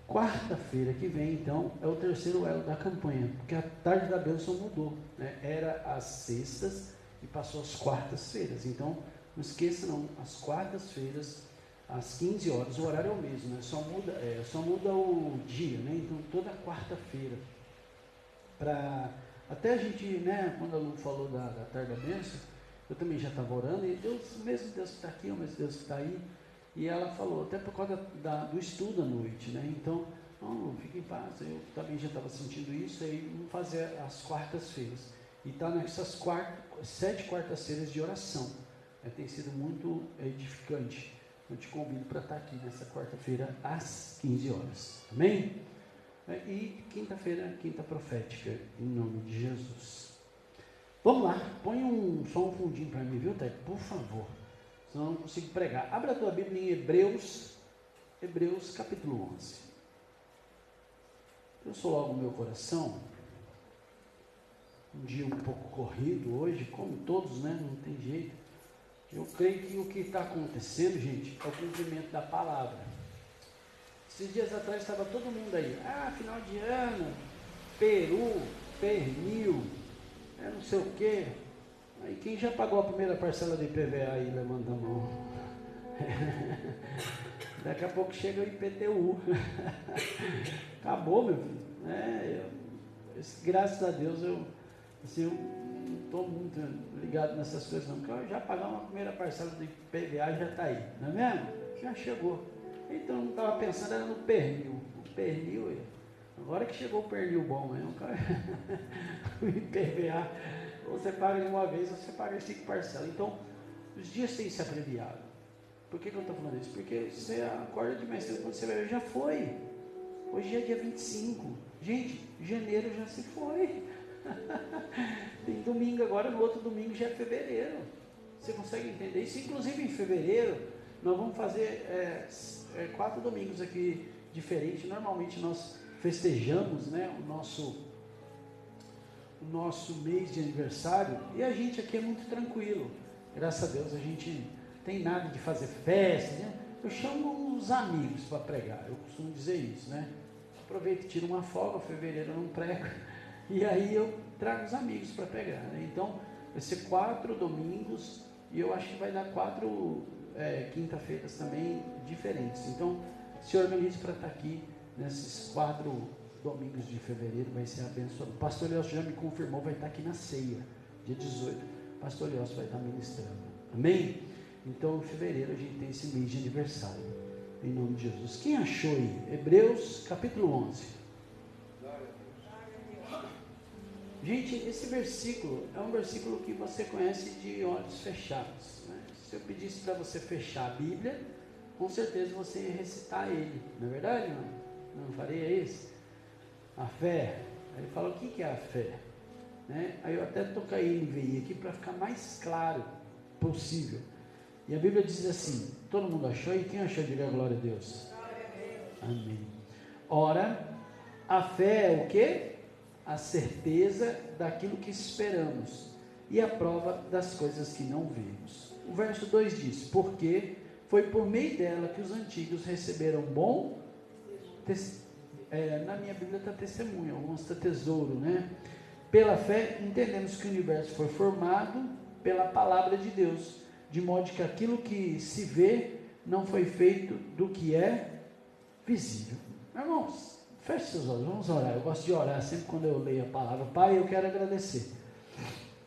Quarta-feira que vem, então, é o terceiro elo da campanha, porque a tarde da bênção mudou, né? Era às sextas e passou às quartas-feiras. Então, não esqueça não, às quartas-feiras, às 15 horas, o horário é o mesmo, né? Só muda o dia, né? Então, toda quarta-feira, até a gente, né, quando a Lu falou da tarde da bênção, eu também já estava orando, e Deus, mesmo Deus que está aqui, é o mesmo Deus que está aí. E ela falou, até por causa do estudo à noite, né? Então, não, fique em paz. Eu também já estava sentindo isso, aí vamos fazer as quartas-feiras. E está nessas 7 quartas-feiras de oração. Tem sido muito edificante. Eu te convido para estar aqui nessa quarta-feira às 15 horas. Amém? E quinta-feira, quinta profética, em nome de Jesus. Vamos lá, põe só um fundinho para mim, viu, Teco? Por favor. Senão eu não consigo pregar. Abra a tua Bíblia em Hebreus, Hebreus capítulo 11. Eu sou logo no meu coração, um dia um pouco corrido hoje, como todos, né? Não tem jeito. Eu creio que o que está acontecendo, gente, é o cumprimento da palavra. Esses dias atrás estava todo mundo aí, final de ano, peru, pernil, não sei o quê. Aí quem já pagou a primeira parcela do IPVA aí, levanta a mão. Daqui a pouco chega o IPTU. Acabou, meu filho. Graças a Deus eu não estou muito ligado nessas coisas não, porque eu já pagar uma primeira parcela do IPVA já está aí, não é mesmo? Já chegou. Então eu não estava pensando, era no pernil. O pernil, agora que chegou o pernil bom mesmo, cara. O IPVA, você paga de uma vez, você paga 5 parcelas. Então, os dias têm se abreviado. Por que eu estou falando isso? Porque você acorda de mais cedo, quando você vai ver, já foi. Hoje é dia 25. Gente, janeiro já se foi. Tem domingo agora, no outro domingo já é fevereiro. Você consegue entender isso? Inclusive em fevereiro, nós vamos fazer 4 domingos aqui diferentes. Normalmente nós festejamos, né, o nosso mês de aniversário, e a gente aqui é muito tranquilo. Graças a Deus a gente tem nada de fazer festa, né? Eu chamo os amigos para pregar, eu costumo dizer isso, né? Aproveito e tiro uma folga, fevereiro eu não prego, e aí eu trago os amigos para pregar, né? Então vai ser 4 domingos, e eu acho que vai dar 4 quinta-feiras também diferentes. Então se organize para estar aqui nesses 4 domingos de fevereiro, vai ser abençoado. O pastor Leócio já me confirmou, vai estar aqui na ceia, dia 18, o pastor Leócio vai estar ministrando, amém? Então em fevereiro a gente tem esse mês de aniversário, em nome de Jesus. Quem achou aí? Hebreus capítulo 11. Gente, esse versículo é um versículo que você conhece de olhos fechados, né? Se eu pedisse para você fechar a Bíblia, com certeza você ia recitar ele, não é verdade? Não faria isso? A fé. Aí ele fala, o que é a fé? Né? Aí eu até toquei NVI aqui para ficar mais claro possível. E a Bíblia diz assim, todo mundo achou? E quem achou, diga glória a Deus. Amém. Ora, a fé é o quê? A certeza daquilo que esperamos e a prova das coisas que não vemos. O verso 2 diz, porque foi por meio dela que os antigos receberam bom na minha Bíblia está testemunha, alguns está tesouro, né? Pela fé entendemos que o universo foi formado pela palavra de Deus, de modo que aquilo que se vê não foi feito do que é visível. Irmãos, feche seus olhos, vamos orar. Eu gosto de orar sempre quando eu leio a palavra. Pai, eu quero agradecer.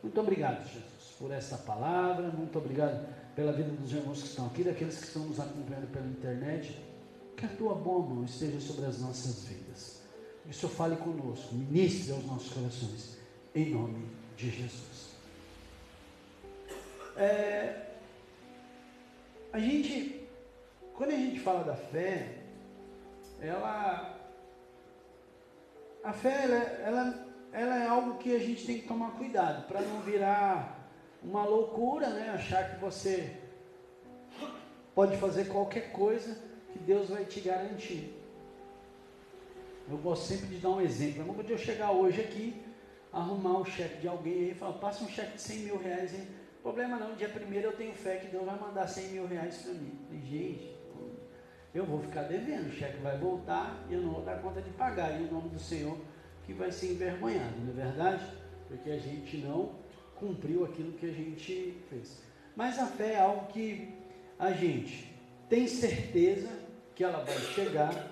Muito obrigado, Jesus, por essa palavra. Muito obrigado pela vida dos irmãos que estão aqui, daqueles que estão nos acompanhando pela internet. Que a tua boa mão esteja sobre as nossas vidas. Que o Senhor fale conosco, ministre aos nossos corações, em nome de Jesus. Quando a gente fala da fé, a fé ela é algo que a gente tem que tomar cuidado, para não virar uma loucura, né? Achar que você pode fazer qualquer coisa que Deus vai te garantir. Eu gosto sempre de dar um exemplo. Não podia eu chegar hoje aqui, arrumar o cheque de alguém aí e falar, passa um cheque de 100 mil reais aí. Problema não, dia 1º eu tenho fé que Deus vai mandar 100 mil reais para mim. E, gente, eu vou ficar devendo, o cheque vai voltar e eu não vou dar conta de pagar. E o nome do Senhor que vai ser envergonhado, não é verdade? Porque a gente não cumpriu aquilo que a gente fez. Mas a fé é algo que a gente tem certeza que ela vai chegar,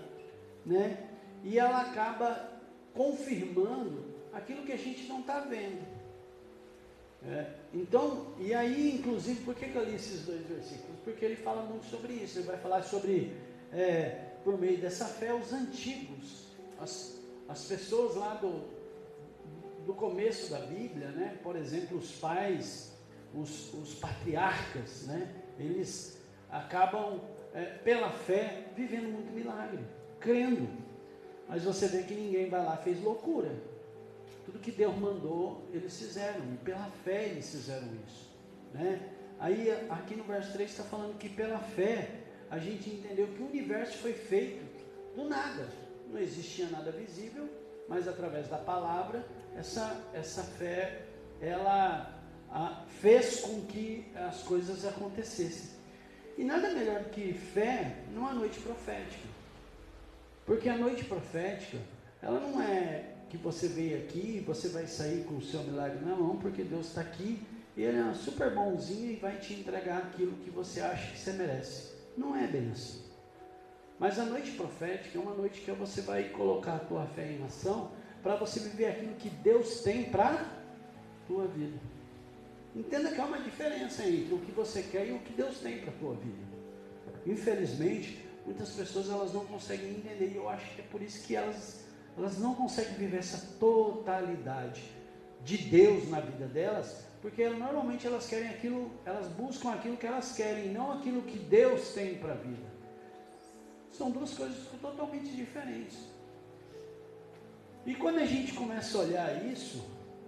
né? E ela acaba confirmando aquilo que a gente não está vendo. Então, e aí, inclusive, por que eu li esses 2 versículos? Porque ele fala muito sobre isso. Ele vai falar sobre, por meio dessa fé, os antigos, as pessoas lá do começo da Bíblia, né? Por exemplo, os pais, os patriarcas, né? Eles acabam, pela fé, vivendo muito milagre, crendo. Mas você vê que ninguém vai lá e fez loucura. Tudo que Deus mandou, eles fizeram. E pela fé eles fizeram isso, né? Aí aqui no verso 3 está falando que pela fé a gente entendeu que o universo foi feito do nada. Não existia nada visível, mas através da palavra, essa fé, ela fez com que as coisas acontecessem. E nada melhor que fé numa noite profética. Porque a noite profética, ela não é que você veio aqui e você vai sair com o seu milagre na mão, porque Deus está aqui e Ele é super bonzinho e vai te entregar aquilo que você acha que você merece. Não é bem assim. Mas a noite profética é uma noite que você vai colocar a tua fé em ação para você viver aquilo que Deus tem para a tua vida. Entenda que há uma diferença entre o que você quer e o que Deus tem para a tua vida. Infelizmente, muitas pessoas elas não conseguem entender, e eu acho que é por isso que elas não conseguem viver essa totalidade de Deus na vida delas, porque normalmente elas querem aquilo, elas buscam aquilo que elas querem, não aquilo que Deus tem para a vida. São duas coisas totalmente diferentes. E quando a gente começa a olhar isso,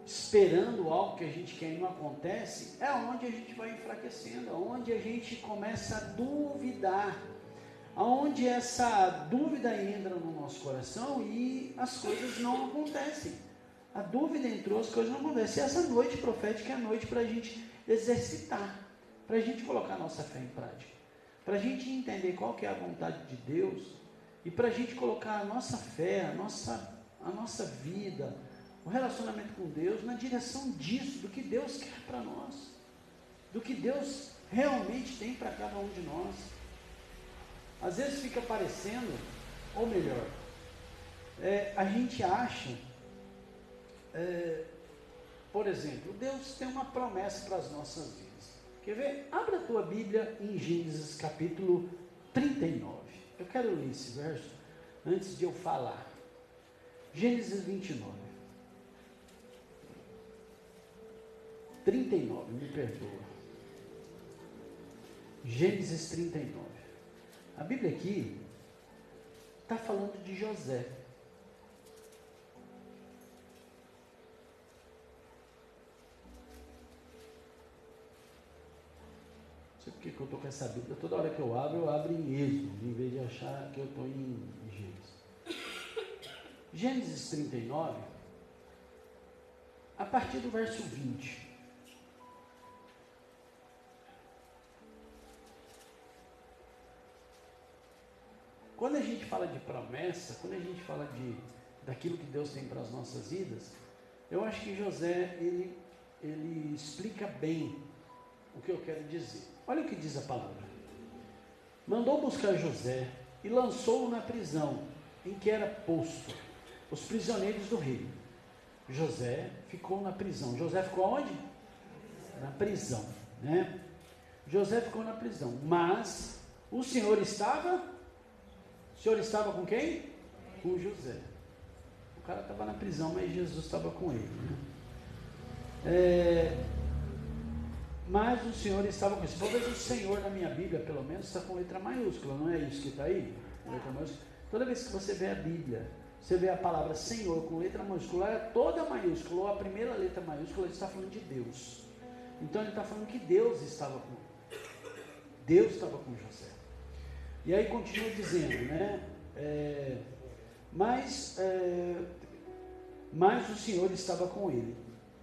esperando algo que a gente quer e não acontece, é onde a gente vai enfraquecendo, é onde a gente começa a duvidar, aonde essa dúvida entra no nosso coração e as coisas não acontecem. A dúvida entrou, as coisas não acontecem. E essa noite profética é a noite para a gente exercitar, para a gente colocar a nossa fé em prática, para a gente entender qual que é a vontade de Deus e para a gente colocar a nossa fé, a nossa vida, o relacionamento com Deus na direção disso, do que Deus quer para nós, do que Deus realmente tem para cada um de nós. Às vezes fica parecendo, ou melhor, a gente acha, por exemplo, Deus tem uma promessa para as nossas vidas. Quer ver? Abra a tua Bíblia em Gênesis capítulo 39. Eu quero ler esse verso antes de eu falar. Gênesis 39, me perdoa. Gênesis 39. A Bíblia aqui está falando de José. Não sei porque que eu estou com essa Bíblia. Toda hora que eu abro em Êxodo, em vez de achar que eu estou em Gênesis. Gênesis 39, a partir do verso 20. Quando a gente fala de promessa, quando a gente fala daquilo que Deus tem para as nossas vidas, eu acho que José, ele explica bem o que eu quero dizer. Olha o que diz a palavra. Mandou buscar José e lançou-o na prisão em que era posto os prisioneiros do rei. José ficou na prisão. José ficou onde? Na prisão, né? José ficou na prisão. Mas o Senhor estava com quem? Com José. O cara estava na prisão, mas Jesus estava com ele, né? Mas o Senhor estava com ele. Talvez o Senhor na minha Bíblia, pelo menos, está com letra maiúscula. Não é isso que está aí? Letra maiúscula. Toda vez que você vê a Bíblia, você vê a palavra Senhor com letra maiúscula, toda maiúscula, ou a primeira letra maiúscula, ele está falando de Deus. Então ele está falando que Deus estava com José. E aí continua dizendo, né? Mas o Senhor estava com ele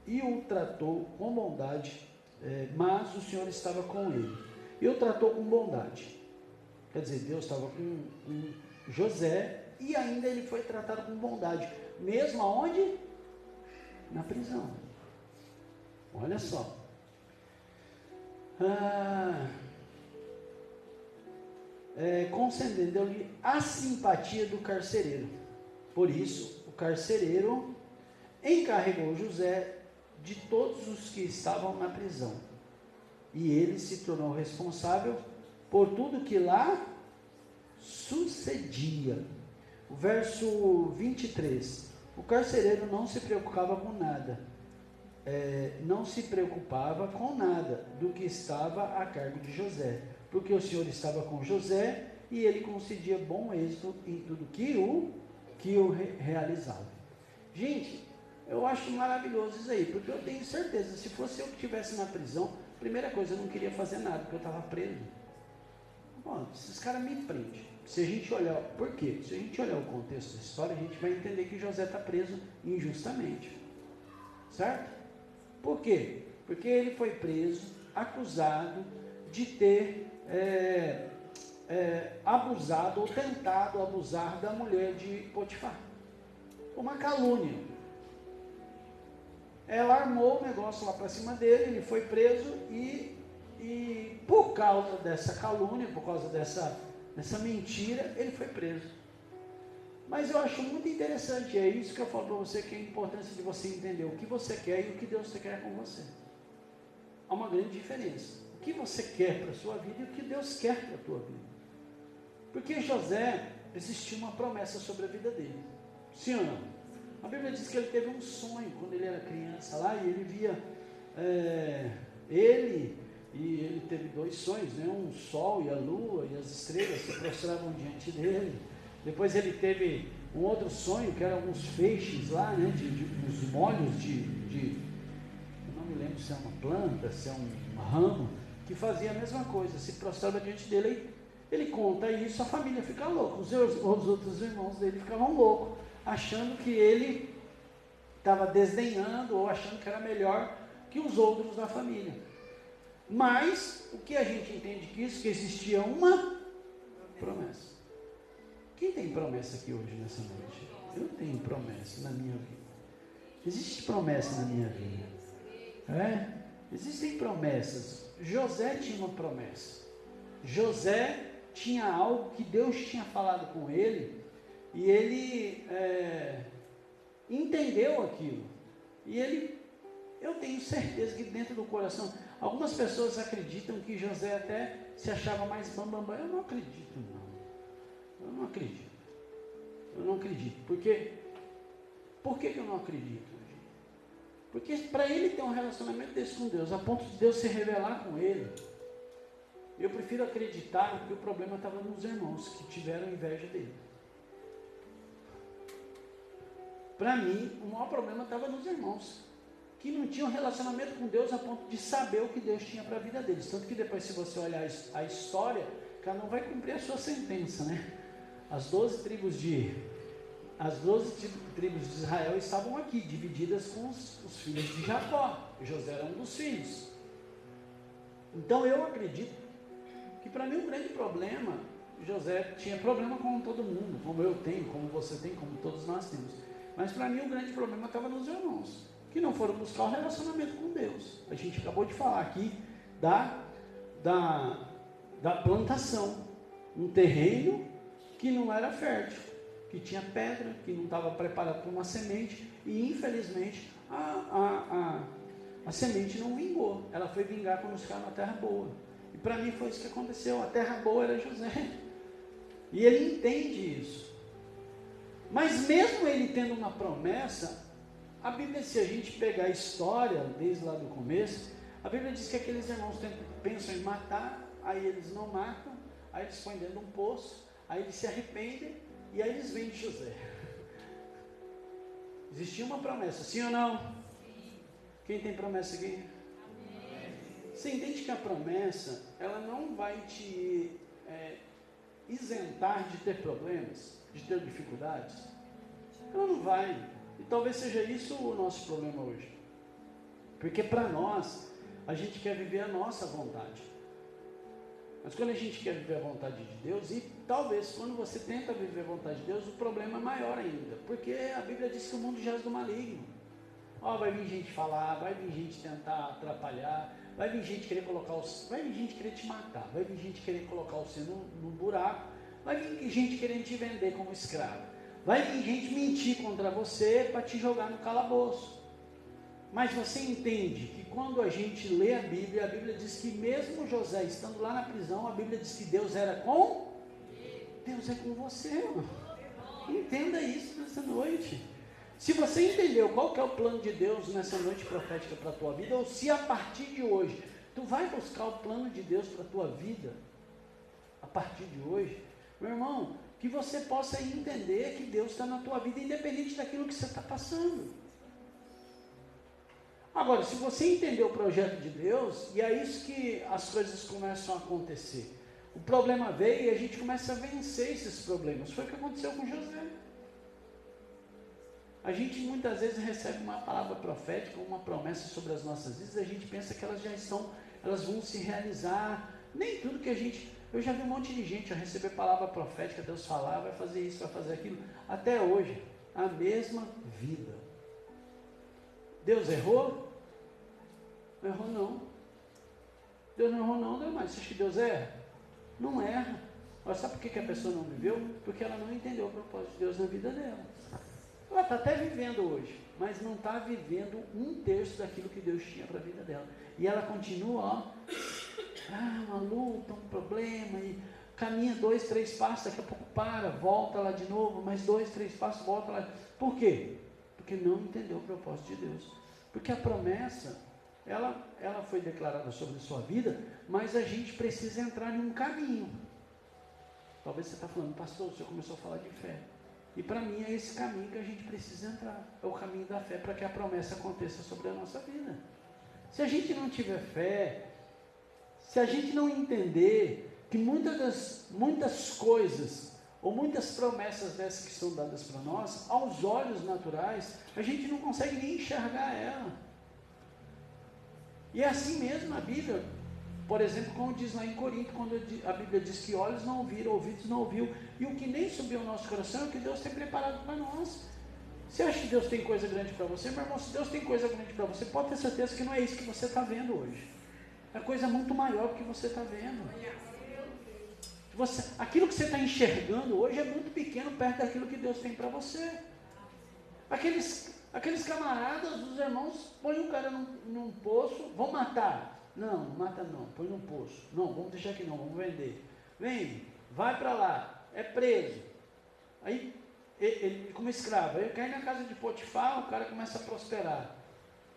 e o tratou com bondade. Mas o Senhor estava com ele e o tratou com bondade. Quer dizer, Deus estava com José e ainda ele foi tratado com bondade, mesmo aonde? Na prisão. Olha só. Concedendo-lhe a simpatia do carcereiro. Por isso, o carcereiro encarregou José de todos os que estavam na prisão, e ele se tornou responsável por tudo que lá sucedia. O verso 23. O carcereiro não se preocupava com nada, do que estava a cargo de José, porque o Senhor estava com José e ele concedia bom êxito em tudo que o realizava. Gente, eu acho maravilhoso isso aí, porque eu tenho certeza, se fosse eu que estivesse na prisão, primeira coisa, eu não queria fazer nada, porque eu estava preso. Ó, esses caras me prendem. Se a gente olhar, por quê? Se a gente olhar o contexto da história, a gente vai entender que José está preso injustamente. Certo? Por quê? Porque ele foi preso, acusado de ter abusado ou tentado abusar da mulher de Potifar. Uma calúnia. Ela armou o negócio lá para cima dele, ele foi preso e por causa dessa calúnia, por causa dessa mentira, ele foi preso. Mas eu acho muito interessante, é isso que eu falo para você, que é a importância de você entender o que você quer e o que Deus quer com você. Há uma grande diferença. O que você quer para a sua vida e o que Deus quer para a tua vida. Porque José, existia uma promessa sobre a vida dele. Sim ou não? A Bíblia diz que ele teve um sonho quando ele era criança lá, e ele via ele teve 2 sonhos, né? Um sol e a lua e as estrelas se prostravam diante dele. Depois ele teve um outro sonho, que eram alguns feixes lá, né? Uns molhos eu não me lembro se é uma planta, se é um ramo, que fazia a mesma coisa, se prostrava diante dele. Ele conta isso, a família fica louca, os outros irmãos dele ficavam loucos, achando que ele estava desdenhando ou achando que era melhor que os outros da família. Mas o que a gente entende que existia uma promessa. Quem tem promessa aqui hoje nessa noite? Eu tenho promessa na minha vida. Existe promessa na minha vida. Existem promessas. José tinha uma promessa. José tinha algo que Deus tinha falado com ele, e ele entendeu aquilo. E eu tenho certeza que dentro do coração, algumas pessoas acreditam que José até se achava mais bambambam. Eu não acredito, não. Eu não acredito. Eu não acredito. Por que eu não acredito? Porque para ele ter um relacionamento desse com Deus, a ponto de Deus se revelar com ele, eu prefiro acreditar que o problema estava nos irmãos que tiveram inveja dele. Para mim, o maior problema estava nos irmãos, que não tinham relacionamento com Deus a ponto de saber o que Deus tinha para a vida deles. Tanto que depois, se você olhar a história, cada um vai cumprir a sua sentença, né? As 12 tribos de Israel estavam aqui, divididas com os filhos de Jacó. José era um dos filhos. Então eu acredito que para mim o grande problema, José tinha problema com todo mundo, como eu tenho, como você tem, como todos nós temos. Mas para mim o grande problema estava nos irmãos, que não foram buscar o relacionamento com Deus. A gente acabou de falar aqui da plantação, um terreno que não era fértil, que tinha pedra, que não estava preparado para uma semente, e infelizmente a semente não vingou. Ela foi vingar quando caiu na terra boa. E para mim foi isso que aconteceu. A terra boa era José. E ele entende isso. Mas mesmo ele tendo uma promessa, a Bíblia, se a gente pegar a história desde lá do começo, a Bíblia diz que aqueles irmãos pensam em matar, aí eles não matam, aí eles põem dentro de um poço, aí eles se arrependem, e aí eles vendem José. Existia uma promessa, sim ou não? Sim. Quem tem promessa aqui? Amém. Você entende que a promessa, ela não vai te isentar de ter problemas, de ter dificuldades? Ela não vai. E talvez seja isso o nosso problema hoje. Porque para nós, a gente quer viver a nossa vontade. Mas quando a gente quer viver a vontade de Deus, e talvez quando você tenta viver a vontade de Deus, o problema é maior ainda. Porque a Bíblia diz que o mundo jaz do maligno. Vai vir gente falar, vai vir gente tentar atrapalhar, vai vir gente querer vai vir gente querer te matar, vai vir gente querer colocar você no buraco, vai vir gente querendo te vender como escravo, vai vir gente mentir contra você para te jogar no calabouço. Mas você entende que quando a gente lê a Bíblia diz que mesmo José estando lá na prisão, a Bíblia diz que Deus era com? Deus é com você, irmão. Entenda isso nessa noite. Se você entendeu qual que é o plano de Deus nessa noite profética para a tua vida, ou se a partir de hoje, tu vai buscar o plano de Deus para a tua vida, a partir de hoje, meu irmão, que você possa entender que Deus está na tua vida, independente daquilo que você está passando. Agora, se você entender o projeto de Deus, e é isso que as coisas começam a acontecer. o problema veio e a gente começa a vencer esses problemas. Foi o que aconteceu com José. A gente muitas vezes recebe uma palavra profética, uma promessa sobre as nossas vidas, a gente pensa que elas vão se realizar. Nem tudo que a gente... Eu já vi um monte de gente a receber palavra profética, Deus falar, vai fazer isso, vai fazer aquilo. Até hoje, a mesma vida. Deus errou? Não errou não. Deus não errou não, Deus, mas você acha que Deus erra? Não erra. Mas sabe por que a pessoa não viveu? Porque ela não entendeu o propósito de Deus na vida dela. Ela está até vivendo hoje, mas não está vivendo 1/3 daquilo que Deus tinha para a vida dela. E ela continua, uma luta, um problema, e caminha 2, 3 passos, daqui a pouco volta lá de novo, mais 2, 3 passos, volta lá. Por quê? Porque não entendeu o propósito de Deus. Porque a promessa, ela foi declarada sobre a sua vida, mas a gente precisa entrar em um caminho. Talvez você está falando, pastor, o senhor começou a falar de fé. E para mim é esse caminho que a gente precisa entrar. É o caminho da fé para que a promessa aconteça sobre a nossa vida. Se a gente não tiver fé, se a gente não entender que muitas coisas, ou muitas promessas dessas que são dadas para nós, aos olhos naturais, a gente não consegue nem enxergar ela. E é assim mesmo a Bíblia. Por exemplo, como diz lá em Corinto, quando a Bíblia diz que olhos não viram, ouvidos não ouviu, e o que nem subiu ao nosso coração é o que Deus tem preparado para nós. Você acha que Deus tem coisa grande para você? Meu irmão, se Deus tem coisa grande para você, pode ter certeza que não é isso que você está vendo hoje. É coisa muito maior do que você está vendo. Aquilo que você está enxergando hoje é muito pequeno perto daquilo que Deus tem para você. Aqueles camaradas, os irmãos, põem o cara num poço, vão matar. Não mata não, põe no poço. Não, vamos deixar aqui não, vamos vender. Vem, vai para lá, é preso. Aí, ele como escravo, aí cai na casa de Potifar, o cara começa a prosperar.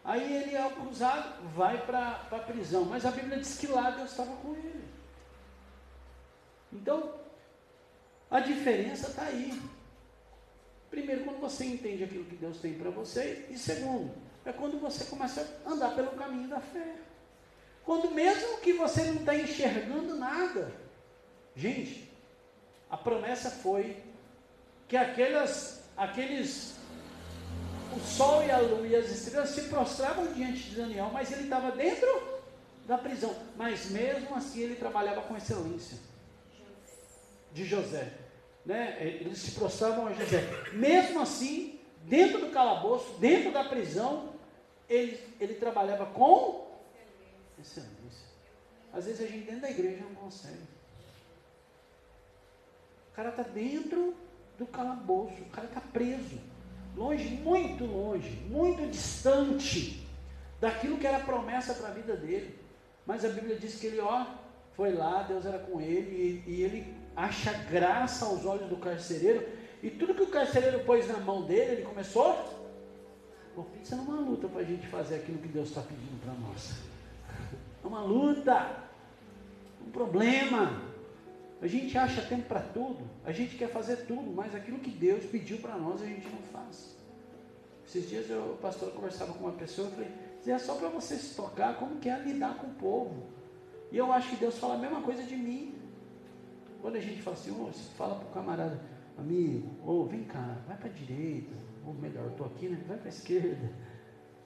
Aí ele é acusado, vai para a prisão. Mas a Bíblia diz que lá Deus estava com ele. Então, a diferença está aí. Primeiro, quando você entende aquilo que Deus tem para você. E segundo, é quando você começa a andar pelo caminho da fé. Quando mesmo que você não está enxergando nada. Gente, a promessa foi que o sol e a lua e as estrelas se prostravam diante de Daniel, mas ele estava dentro da prisão. Mas mesmo assim ele trabalhava com excelência. De José. Né? Eles se prostravam a José. Mesmo assim, dentro do calabouço, dentro da prisão, ele trabalhava com excelência. Às vezes a gente dentro da igreja não consegue. O cara está dentro do calabouço, o cara está preso, longe, muito distante daquilo que era promessa para a vida dele. Mas a Bíblia diz que ele foi lá, Deus era com ele, e ele acha graça aos olhos do carcereiro, e tudo que o carcereiro pôs na mão dele, ele começou. Pensa numa luta para a gente fazer aquilo que Deus está pedindo para nós. É uma luta, um problema. A gente acha tempo para tudo, a gente quer fazer tudo, mas aquilo que Deus pediu para nós a gente não faz. Esses dias o pastor conversava com uma pessoa, eu falei, é só para você se tocar como que é lidar com o povo. E eu acho que Deus fala a mesma coisa de mim. Quando a gente fala assim, você fala para o camarada, amigo, vem cá, vai para a direita, ou melhor, eu estou aqui, né? Vai para a esquerda.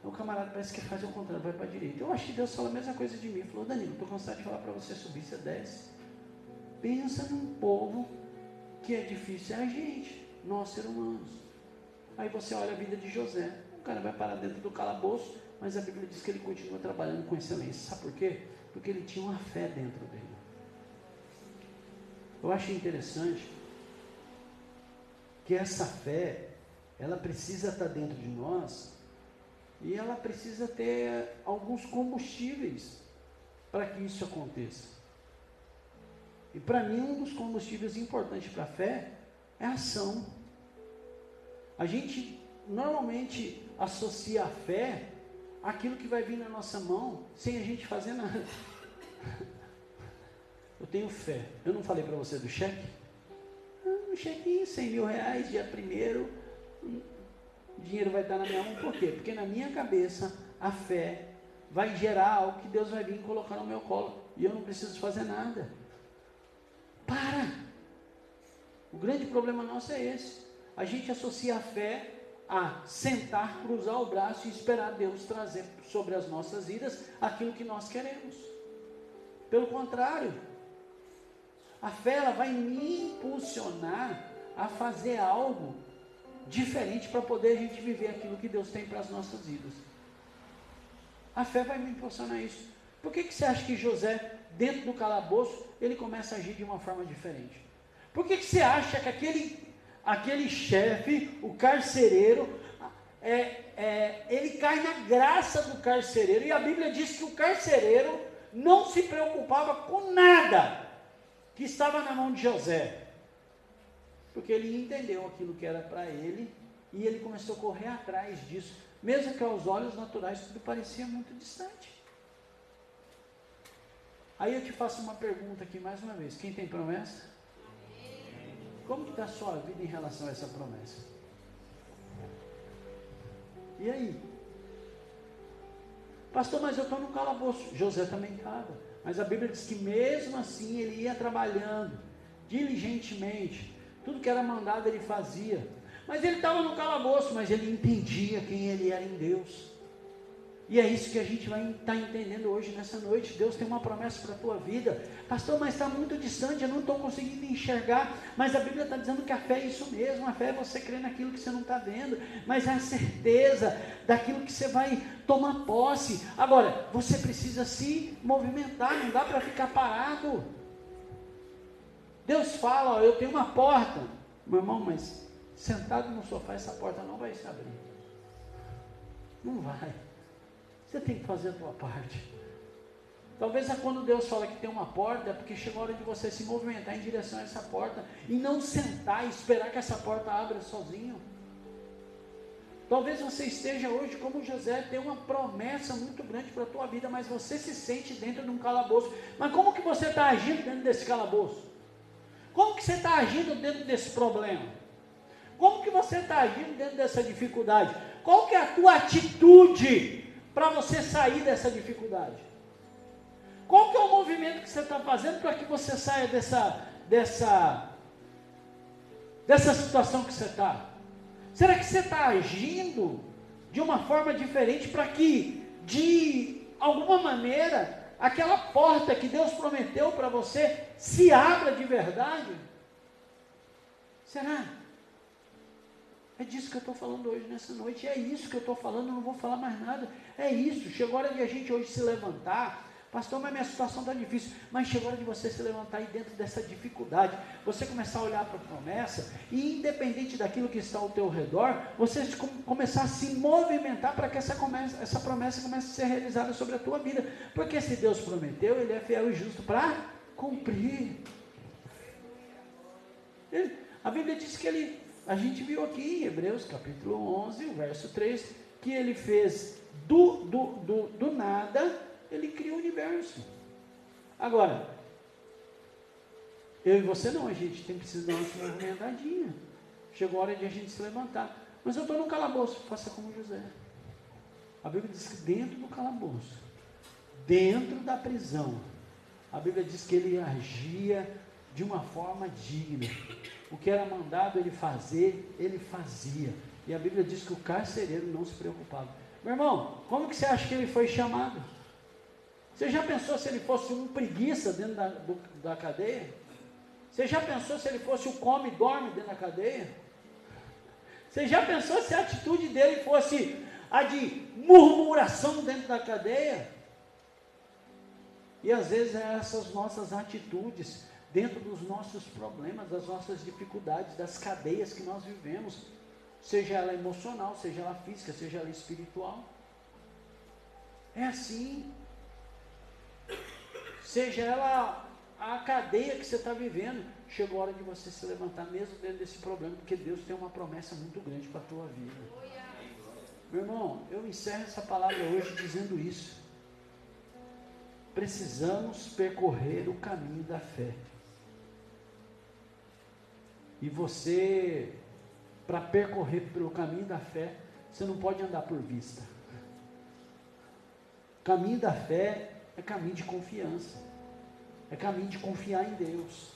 O camarada parece que faz o contrário, vai para a direita. Eu acho que Deus fala a mesma coisa de mim. Ele falou, Danilo, estou cansado de falar para você subir, você desce. Pensa num povo que é difícil, é a gente, nós seres humanos. Aí você olha a vida de José, o cara vai parar dentro do calabouço, mas a Bíblia diz que ele continua trabalhando com excelência. Sabe por quê? Porque ele tinha uma fé dentro dele. Eu acho interessante que essa fé, ela precisa estar dentro de nós, e ela precisa ter alguns combustíveis para que isso aconteça. E para mim, um dos combustíveis importantes para a fé é a ação. A gente normalmente associa a fé àquilo que vai vir na nossa mão, sem a gente fazer nada. Eu tenho fé. Eu não falei para você do cheque? Um chequinho, 100 mil reais, dia 1º, o dinheiro vai estar na minha mão. Por quê? Porque na minha cabeça, a fé vai gerar algo que Deus vai vir colocar no meu colo. E eu não preciso fazer nada. Para! O grande problema nosso é esse. A gente associa a fé a sentar, cruzar o braço e esperar Deus trazer sobre as nossas vidas aquilo que nós queremos. Pelo contrário, a fé ela vai me impulsionar a fazer algo diferente para poder a gente viver aquilo que Deus tem para as nossas vidas. A fé vai me impulsionar isso. Por que você acha que José, dentro do calabouço, ele começa a agir de uma forma diferente? Por que você acha que aquele chefe, o carcereiro, ele cai na graça do carcereiro? E a Bíblia diz que o carcereiro não se preocupava com nada que estava na mão de José, porque ele entendeu aquilo que era para ele, e ele começou a correr atrás disso, mesmo que aos olhos naturais tudo parecia muito distante. Aí eu te faço uma pergunta aqui mais uma vez: quem tem promessa? Como que está a sua vida em relação a essa promessa? E aí? Pastor, mas eu estou no calabouço. José também estava. Mas a Bíblia diz que mesmo assim ele ia trabalhando diligentemente. Tudo que era mandado ele fazia. Mas ele estava no calabouço, mas ele entendia quem ele era em Deus. E é isso que a gente vai estar entendendo hoje, nessa noite. Deus tem uma promessa para a tua vida. Pastor, mas está muito distante, eu não estou conseguindo enxergar. Mas a Bíblia está dizendo que a fé é isso mesmo. A fé é você crer naquilo que você não está vendo. Mas é a certeza daquilo que você vai tomar posse. Agora, você precisa se movimentar, não dá para ficar parado. Deus fala, ó, eu tenho uma porta. Meu irmão, mas sentado no sofá, essa porta não vai se abrir. Não vai. Você tem que fazer a tua parte. Talvez quando Deus fala que tem uma porta, é porque chegou a hora de você se movimentar em direção a essa porta, e não sentar e esperar que essa porta abra sozinho. Talvez você esteja hoje como José, tem uma promessa muito grande para a tua vida, mas você se sente dentro de um calabouço. Mas como que você está agindo dentro desse calabouço? Como que você está agindo dentro desse problema? Como que você está agindo dentro dessa dificuldade? Qual que é a tua atitude para você sair dessa dificuldade? Qual que é o movimento que você está fazendo para que você saia dessa situação que você está? Será que você está agindo de uma forma diferente para que, de alguma maneira, aquela porta que Deus prometeu para você se abra de verdade? Será? É disso que eu estou falando hoje, nessa noite. É isso que eu estou falando, eu não vou falar mais nada. É isso. Chegou a hora de a gente hoje se levantar. Pastor, mas minha situação está difícil. Mas chegou a hora de você se levantar aí dentro dessa dificuldade. Você começar a olhar para a promessa. E independente daquilo que está ao teu redor, você começar a se movimentar para que essa promessa comece a ser realizada sobre a tua vida. Porque se Deus prometeu, Ele é fiel e justo para cumprir. A Bíblia diz que a gente viu aqui em Hebreus capítulo 11, o verso 3, que Ele fez do nada, Ele cria o universo. Agora, eu e você não, a gente precisa dar uma movimentadinha. Chegou a hora de a gente se levantar. Mas eu estou no calabouço, faça como José. A Bíblia diz que dentro do calabouço, dentro da prisão, a Bíblia diz que ele agia de uma forma digna. O que era mandado ele fazer, ele fazia. E a Bíblia diz que o carcereiro não se preocupava. Meu irmão, como que você acha que ele foi chamado? Você já pensou se ele fosse um preguiça dentro da cadeia? Você já pensou se ele fosse o come e dorme dentro da cadeia? Você já pensou se a atitude dele fosse a de murmuração dentro da cadeia? E às vezes é essas nossas atitudes dentro dos nossos problemas, das nossas dificuldades, das cadeias que nós vivemos, seja ela emocional, seja ela física, seja ela espiritual. É assim. Seja ela a cadeia que você está vivendo, chegou a hora de você se levantar mesmo dentro desse problema, porque Deus tem uma promessa muito grande para a tua vida. Meu irmão, eu encerro essa palavra hoje dizendo isso. Precisamos percorrer o caminho da fé. E você, para percorrer pelo caminho da fé, você não pode andar por vista. O caminho da fé é caminho de confiança. É caminho de confiar em Deus.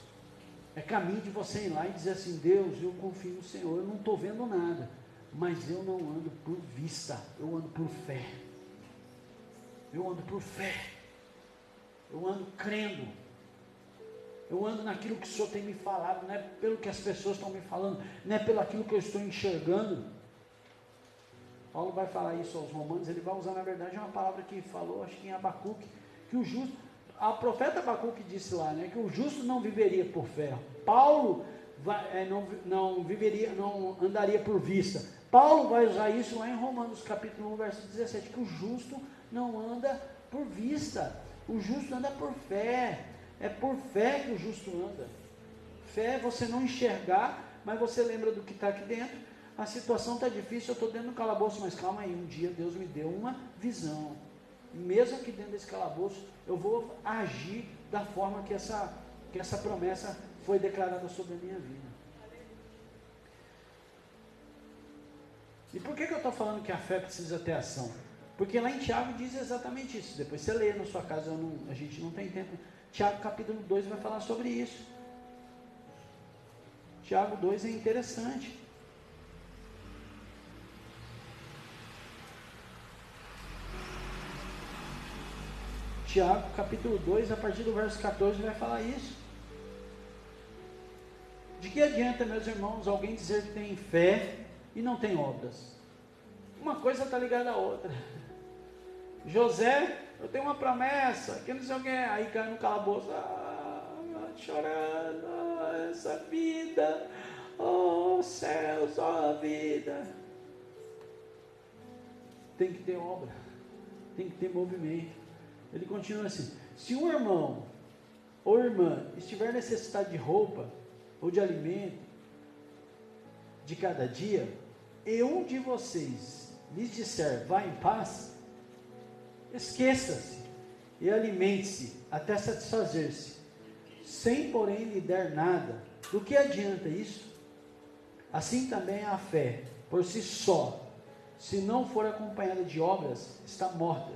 É caminho de você ir lá e dizer assim: Deus, eu confio no Senhor, eu não estou vendo nada, mas eu não ando por vista, eu ando por fé. Eu ando por fé. Eu ando crendo. Eu ando naquilo que o Senhor tem me falado, não é pelo que as pessoas estão me falando, não é pelo aquilo que eu estou enxergando. Paulo vai falar isso aos Romanos, ele vai usar, na verdade, uma palavra que falou, acho que em Abacuque, que o justo, a profeta Abacuque disse lá, né, que o justo não viveria por fé. Paulo não andaria por vista. Paulo vai usar isso lá em Romanos capítulo 1, verso 17, que o justo não anda por vista, o justo anda por fé. É por fé que o justo anda. Fé é você não enxergar, mas você lembra do que está aqui dentro. A situação está difícil, eu estou dentro do calabouço, mas calma aí, um dia Deus me deu uma visão. E mesmo aqui dentro desse calabouço, eu vou agir da forma que essa promessa foi declarada sobre a minha vida. E por que eu estou falando que a fé precisa ter ação? Porque lá em Tiago diz exatamente isso. Depois você lê na sua casa, a gente não tem tempo. Tiago capítulo 2 vai falar sobre isso. Tiago 2 é interessante. Tiago capítulo 2, a partir do verso 14, vai falar isso. De que adianta, meus irmãos, alguém dizer que tem fé e não tem obras? Uma coisa está ligada à outra. José, eu tenho uma promessa, que não sei o que, aí cai no calabouço, chorando, essa vida, oh céus, oh vida. Tem que ter obra, tem que ter movimento. Ele continua assim: se um irmão ou irmã estiver necessitado de roupa ou de alimento de cada dia, e um de vocês lhes disser, vá em paz, esqueça-se e alimente-se até satisfazer-se, sem porém lhe der nada. Do que adianta isso? Assim também a fé, por si só, se não for acompanhada de obras, está morta.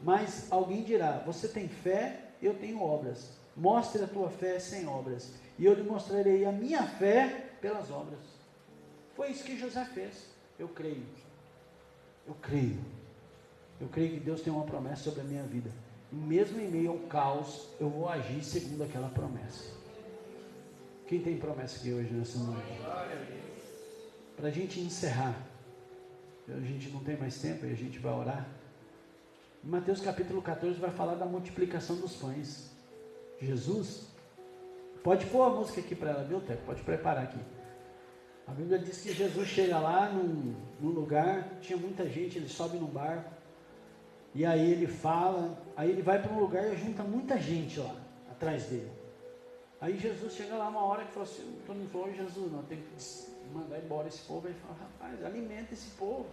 Mas alguém dirá, você tem fé, eu tenho obras. Mostre a tua fé sem obras, e eu lhe mostrarei a minha fé pelas obras. Foi isso que José fez. Eu creio. Eu creio. Eu creio que Deus tem uma promessa sobre a minha vida. E mesmo em meio ao caos, eu vou agir segundo aquela promessa. Quem tem promessa aqui hoje nessa noite? Para a gente encerrar, a gente não tem mais tempo e a gente vai orar. Em Mateus capítulo 14 vai falar da multiplicação dos pães. Jesus, pode pôr a música aqui para ela, viu, Teco? Pode preparar aqui. A Bíblia diz que Jesus chega lá num lugar, tinha muita gente, ele sobe num barco, e aí ele fala, aí ele vai para um lugar e junta muita gente lá, atrás dele. Aí Jesus chega lá uma hora que falou assim, todo mundo falou, Jesus, não, tem que mandar embora esse povo. Ele fala, rapaz, alimenta esse povo.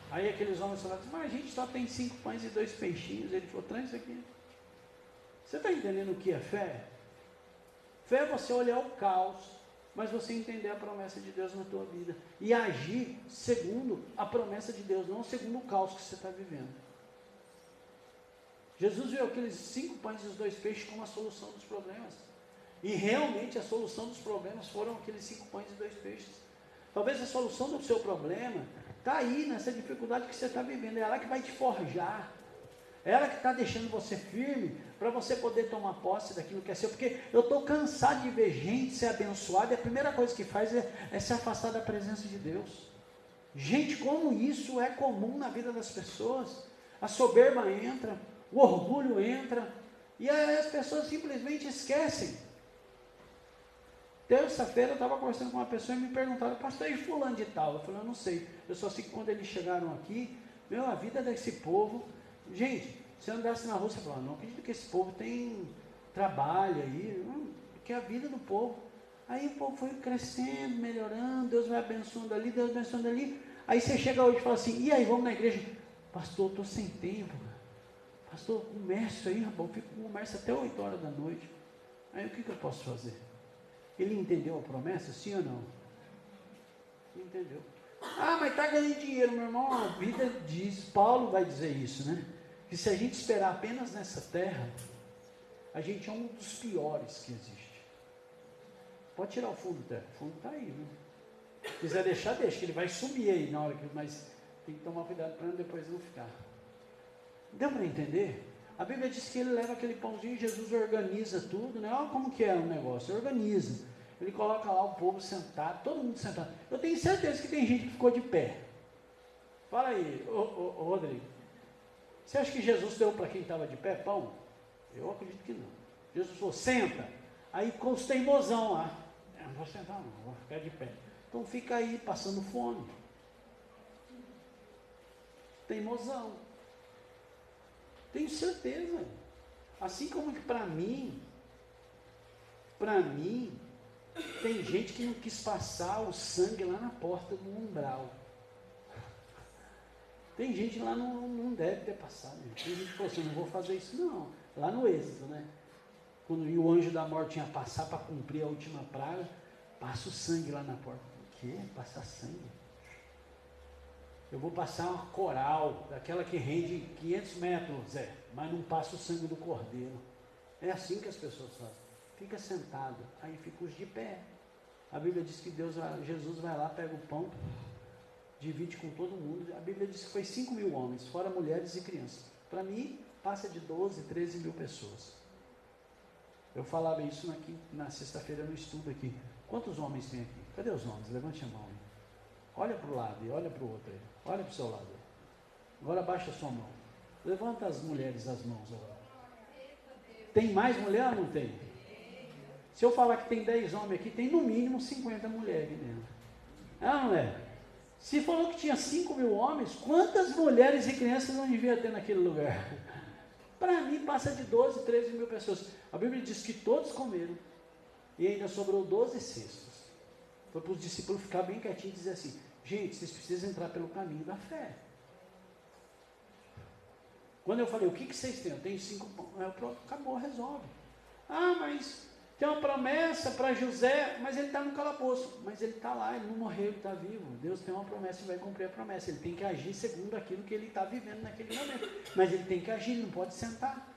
Aí aqueles homens falaram, mas a gente só tem 5 pães e 2 peixinhos. Ele falou, traz isso aqui. Você está entendendo o que é fé? Fé é você olhar o caos, mas você entender a promessa de Deus na tua vida e agir segundo a promessa de Deus, não segundo o caos que você está vivendo. Jesus viu aqueles 5 pães e os 2 peixes como a solução dos problemas, e realmente a solução dos problemas foram aqueles 5 pães e 2 peixes. Talvez a solução do seu problema está aí nessa dificuldade que você está vivendo, é ela que vai te forjar, é ela que está deixando você firme, para você poder tomar posse daquilo que é seu, porque eu estou cansado de ver gente ser abençoada, e a primeira coisa que faz é se afastar da presença de Deus. Gente, como isso é comum na vida das pessoas, a soberba entra, o orgulho entra, e aí as pessoas simplesmente esquecem. Terça-feira eu estava conversando com uma pessoa e me perguntaram, pastor, e fulano de tal? Eu falei, eu não sei, eu só sei que quando eles chegaram aqui, a vida desse povo, gente, se eu andasse na rua, você fala, não acredito que esse povo tem trabalho aí, porque é a vida do povo. Aí o povo foi crescendo, melhorando, Deus vai abençoando ali, Deus abençoando ali. Aí você chega hoje e fala assim, e aí, vamos na igreja? Pastor, eu estou sem tempo, pastor, comércio aí, rapaz, eu fico com comércio até 8 horas da noite. Aí o que eu posso fazer? Ele entendeu a promessa, sim ou não? Entendeu. Ah, mas está ganhando dinheiro, meu irmão. A vida diz, Paulo vai dizer isso, né? Que se a gente esperar apenas nessa terra, a gente é um dos piores que existe. Pode tirar o fundo, tá? O fundo está aí, viu? Se quiser deixar, deixa, que ele vai subir aí na hora que. Mas tem que tomar cuidado para depois não ficar. Deu para entender? A Bíblia diz que ele leva aquele pãozinho e Jesus organiza tudo, né? Olha como que é o negócio, organiza. Ele coloca lá o povo sentado, todo mundo sentado. Eu tenho certeza que tem gente que ficou de pé. Fala aí, ô Rodrigo. Você acha que Jesus deu para quem estava de pé pão? Eu acredito que não. Jesus falou, senta. Aí ficou os teimosão lá. Não vou sentar não, vou ficar de pé. Então fica aí passando fome. Teimosão. Tenho certeza. Assim como que para mim, tem gente que não quis passar o sangue lá na porta do umbral. Tem gente lá não deve ter passado. Tem gente que falou assim, não vou fazer isso não. Lá no Êxodo, né? Quando o anjo da morte ia passar para cumprir a última praga, passa o sangue lá na porta. O quê? Passar sangue? Eu vou passar uma coral, daquela que rende 500 metros, Zé, mas não passa o sangue do cordeiro. É assim que as pessoas fazem. Fica sentado, aí fica os de pé. A Bíblia diz que Jesus vai lá, pega o pão, divide com todo mundo. A Bíblia diz que foi 5 mil homens, fora mulheres e crianças. Para mim, passa de 12, 13 mil pessoas. Eu falava isso na sexta-feira no estudo aqui. Quantos homens tem aqui? Cadê os homens? Levante a mão aí. Olha para o lado e olha para o outro aí. Olha para o seu lado. Agora abaixa a sua mão. Levanta as mulheres as mãos agora. Tem mais mulher ou não tem? Se eu falar que tem 10 homens aqui, tem no mínimo 50 mulheres dentro. Ah, não é? Se falou que tinha 5 mil homens, quantas mulheres e crianças não devia ter naquele lugar? Para mim passa de 12, 13 mil pessoas. A Bíblia diz que todos comeram. E ainda sobrou 12 cestos. Foi para os discípulos ficar bem quietinhos e dizer assim, gente, vocês precisam entrar pelo caminho da fé. Quando eu falei, o que vocês têm? Eu tenho 5 pães. Pronto, acabou, resolve. Ah, mas tem uma promessa para José, mas ele está no calabouço. Mas ele está lá, ele não morreu, ele está vivo. Deus tem uma promessa e vai cumprir a promessa. Ele tem que agir segundo aquilo que ele está vivendo naquele momento. Mas ele tem que agir, ele não pode sentar.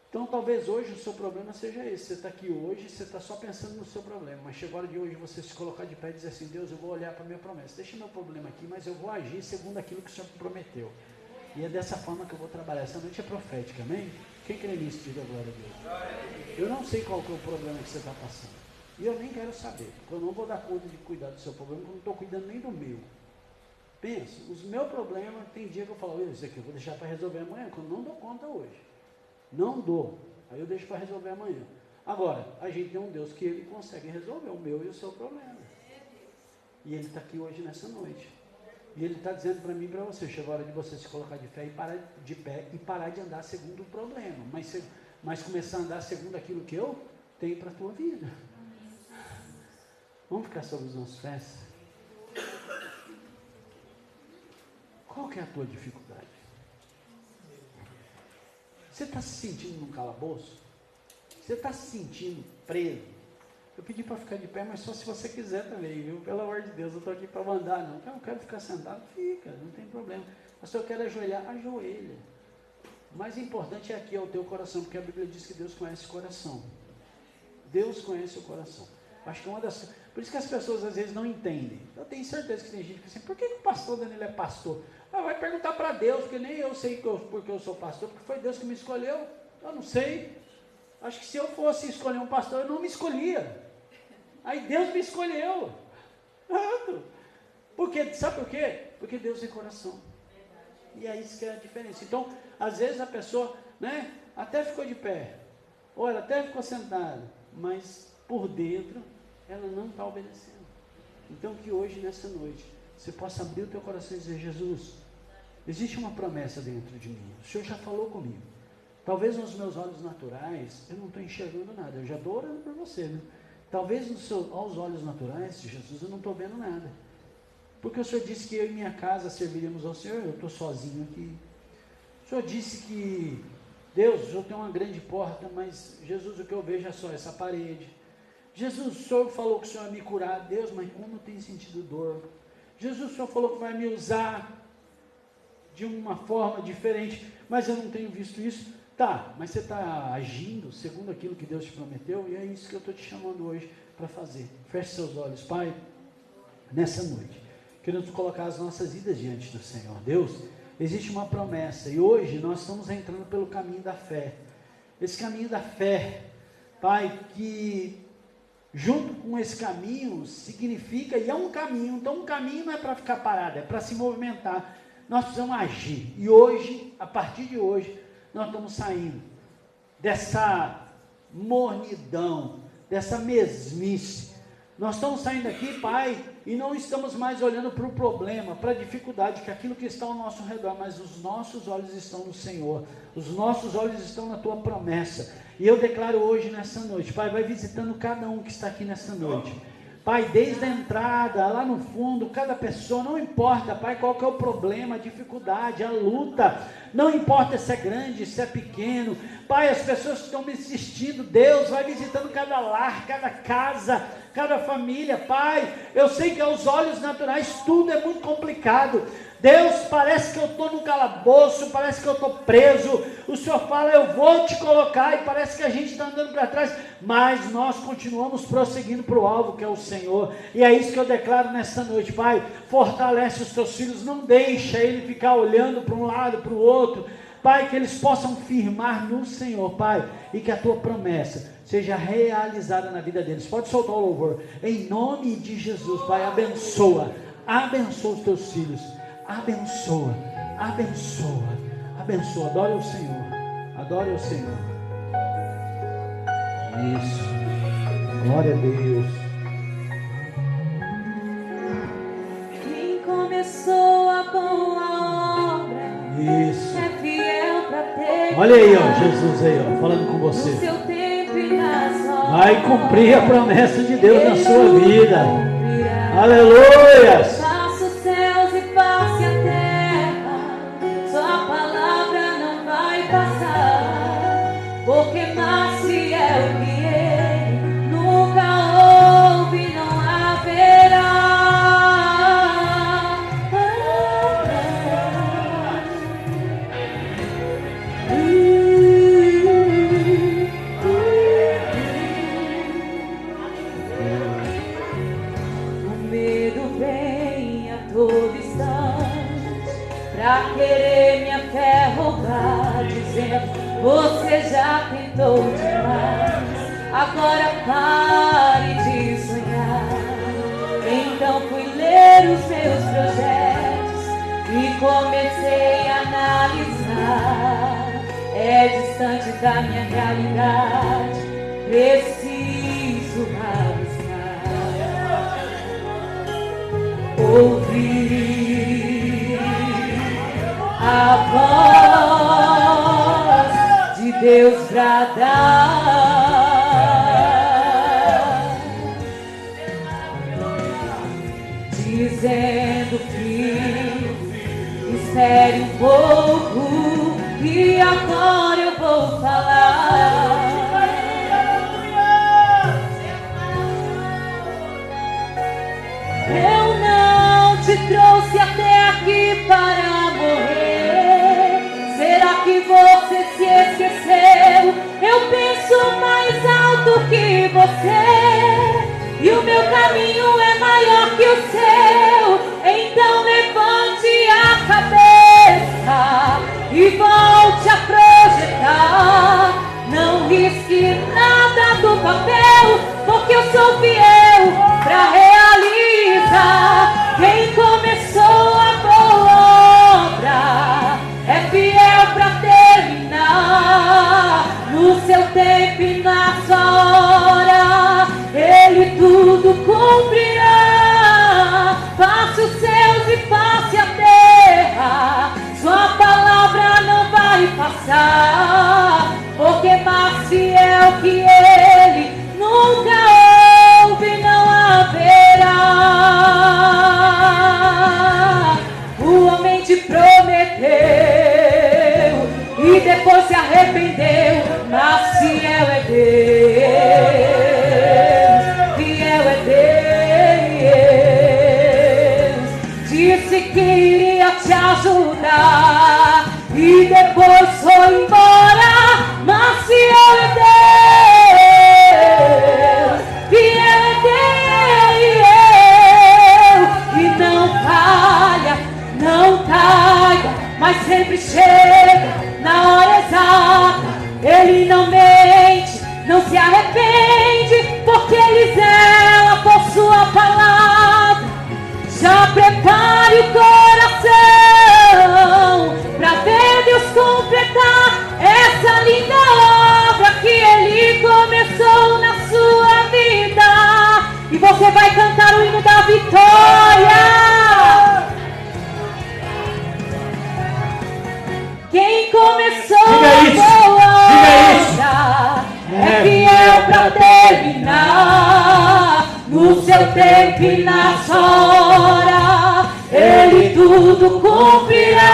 Então talvez hoje o seu problema seja esse. Você está aqui hoje, você está só pensando no seu problema. Mas chegou a hora de hoje você se colocar de pé e dizer assim, Deus, eu vou olhar para a minha promessa. Deixa meu problema aqui, mas eu vou agir segundo aquilo que o Senhor prometeu. E é dessa forma que eu vou trabalhar. Essa noite é profética, amém? Quem crê nisso, diga glória a Deus. Eu não sei qual que é o problema que você está passando. E eu nem quero saber, porque eu não vou dar conta de cuidar do seu problema, porque eu não estou cuidando nem do meu. Pensa, os meus problemas, tem dia que eu falo, isso aqui eu vou deixar para resolver amanhã, que eu não dou conta hoje. Não dou. Aí eu deixo para resolver amanhã. Agora, a gente tem um Deus que ele consegue resolver o meu e o seu problema. E ele está aqui hoje nessa noite. E ele está dizendo para mim e para você, chegou a hora de você se colocar de pé e parar de andar segundo o problema, mas começar a andar segundo aquilo que eu tenho para a tua vida. Vamos ficar sobre os nossos pés? Qual que é a tua dificuldade? Você está se sentindo num calabouço? Você está se sentindo preso? Eu pedi para ficar de pé, mas só se você quiser também, viu? Pelo amor de Deus, eu estou aqui para mandar, não. Eu quero ficar sentado, fica, não tem problema. Mas se eu quero ajoelhar, ajoelha. O mais importante é aqui, é o teu coração, porque a Bíblia diz que Deus conhece o coração. Deus conhece o coração. Acho que por isso que as pessoas às vezes não entendem. Eu tenho certeza que tem gente que diz assim, por que o pastor Danilo é pastor? Vai perguntar para Deus, porque nem eu sei porque eu sou pastor, porque foi Deus que me escolheu. Eu não sei. Acho que se eu fosse escolher um pastor, eu não me escolhia. Aí Deus me escolheu. Porque, sabe por quê? Porque Deus tem coração. E é isso que é a diferença. Então, às vezes a pessoa, né, até ficou de pé, ou ela até ficou sentada, mas por dentro ela não está obedecendo. Então que hoje, nessa noite, você possa abrir o teu coração e dizer, Jesus, existe uma promessa dentro de mim. O Senhor já falou comigo. Talvez nos meus olhos naturais, eu não estou enxergando nada. Eu já estou orando por você, né? Talvez aos olhos naturais, Jesus, eu não estou vendo nada. Porque o Senhor disse que eu e minha casa serviríamos ao Senhor. Eu estou sozinho aqui. O Senhor disse que, Deus, o Senhor tem uma grande porta, mas Jesus, o que eu vejo é só essa parede. Jesus, o Senhor falou que o Senhor ia me curar. Deus, mas como eu tenho sentido dor? Jesus, o Senhor falou que vai me usar de uma forma diferente, mas eu não tenho visto isso. Tá, mas você está agindo segundo aquilo que Deus te prometeu, e é isso que eu estou te chamando hoje para fazer. Feche seus olhos, Pai, nessa noite. Queremos colocar as nossas vidas diante do Senhor. Deus, existe uma promessa, e hoje nós estamos entrando pelo caminho da fé. Esse caminho da fé, Pai, que junto com esse caminho significa, e é um caminho, então um caminho não é para ficar parado, é para se movimentar. Nós precisamos agir, e hoje, a partir de hoje, nós estamos saindo dessa mornidão, dessa mesmice. Nós estamos saindo aqui, Pai, e não estamos mais olhando para o problema, para a dificuldade, que aquilo que está ao nosso redor, mas os nossos olhos estão no Senhor, os nossos olhos estão na Tua promessa. E eu declaro hoje, nessa noite, Pai, vai visitando cada um que está aqui nessa noite. Pai, desde a entrada, lá no fundo, cada pessoa, não importa, Pai, qual que é o problema, a dificuldade, a luta, não importa se é grande, se é pequeno, Pai, as pessoas que estão me assistindo, Deus vai visitando cada lar, cada casa, cada família, Pai, eu sei que aos olhos naturais tudo é muito complicado, Deus, parece que eu estou no calabouço, parece que eu estou preso, o Senhor fala, eu vou te colocar, e parece que a gente está andando para trás, mas nós continuamos prosseguindo para o alvo, que é o Senhor, e é isso que eu declaro nesta noite, Pai, fortalece os teus filhos, não deixa ele ficar olhando para um lado, para o outro, Pai, que eles possam firmar no Senhor, Pai, e que a tua promessa seja realizada na vida deles. Pode soltar o louvor, em nome de Jesus, Pai, abençoa os teus filhos, abençoa, adore o Senhor, isso, glória a Deus. Quem começou a boa obra, Isso, é fiel para ter. olha aí, ó, Jesus aí, ó, falando com você, No seu tempo e nas horas, vai cumprir a promessa de Deus na Ele sua vida, cumprirá. aleluia. Faça os céus e passe a terra, sua palavra não vai passar, porque mais fiel que ele nunca houve, não haverá. O medo vem a todo instante pra querer minha fé roubar, dizendo: você já tentou demais, agora pare de sonhar. Então fui ler os meus projetos e comecei a analisar. É distante da minha realidade, preciso arriscar. Ouvir a voz de Deus bradar, dizendo que espere um pouco e agora eu vou falar. Eu não te trouxe até aqui para morrer. Será que você se esqueceu? Eu penso mais alto que você, e o meu caminho é maior que o seu. Então levante a cabeça e volte a projetar. Não risque nada do papel, porque eu sou fiel para realizar. Quem começou a boa obra é fiel para terminar. No seu tempo e na sua hora, Ele tudo cumprirá. Faça os céus e passe a terra, sua palavra não vai passar, porque mais fiel que Ele nunca houve, não haverá. O homem te prometeu e depois se arrependeu, mas fiel é Deus, fiel é Deus. Disse que iria te ajudar e depois foi embora. para terminar, no seu tempo e na sua hora, Ele tudo cumprirá.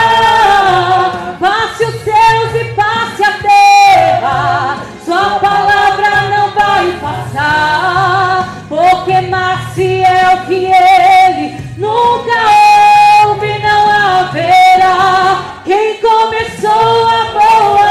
Passe os céus e passe a terra, sua palavra não vai passar, porque Maciel que Ele nunca houve, não haverá. Quem começou a boa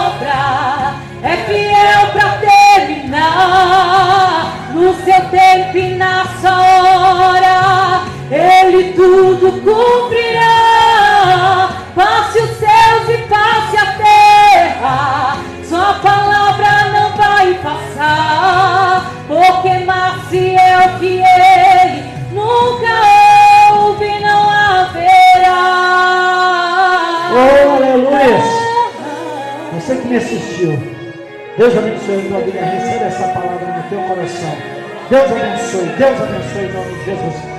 obra é fiel para terminar, no seu tempo e na sua hora, Ele tudo cumprirá. Passe os céus e passe a terra, sua palavra não vai passar, porque Maciel que Ele nunca houve, não haverá. Oh, aleluia! Você que me assistiu, Deus abençoe a tua vida, receba essa palavra no teu coração. Deus abençoe em nome de Jesus.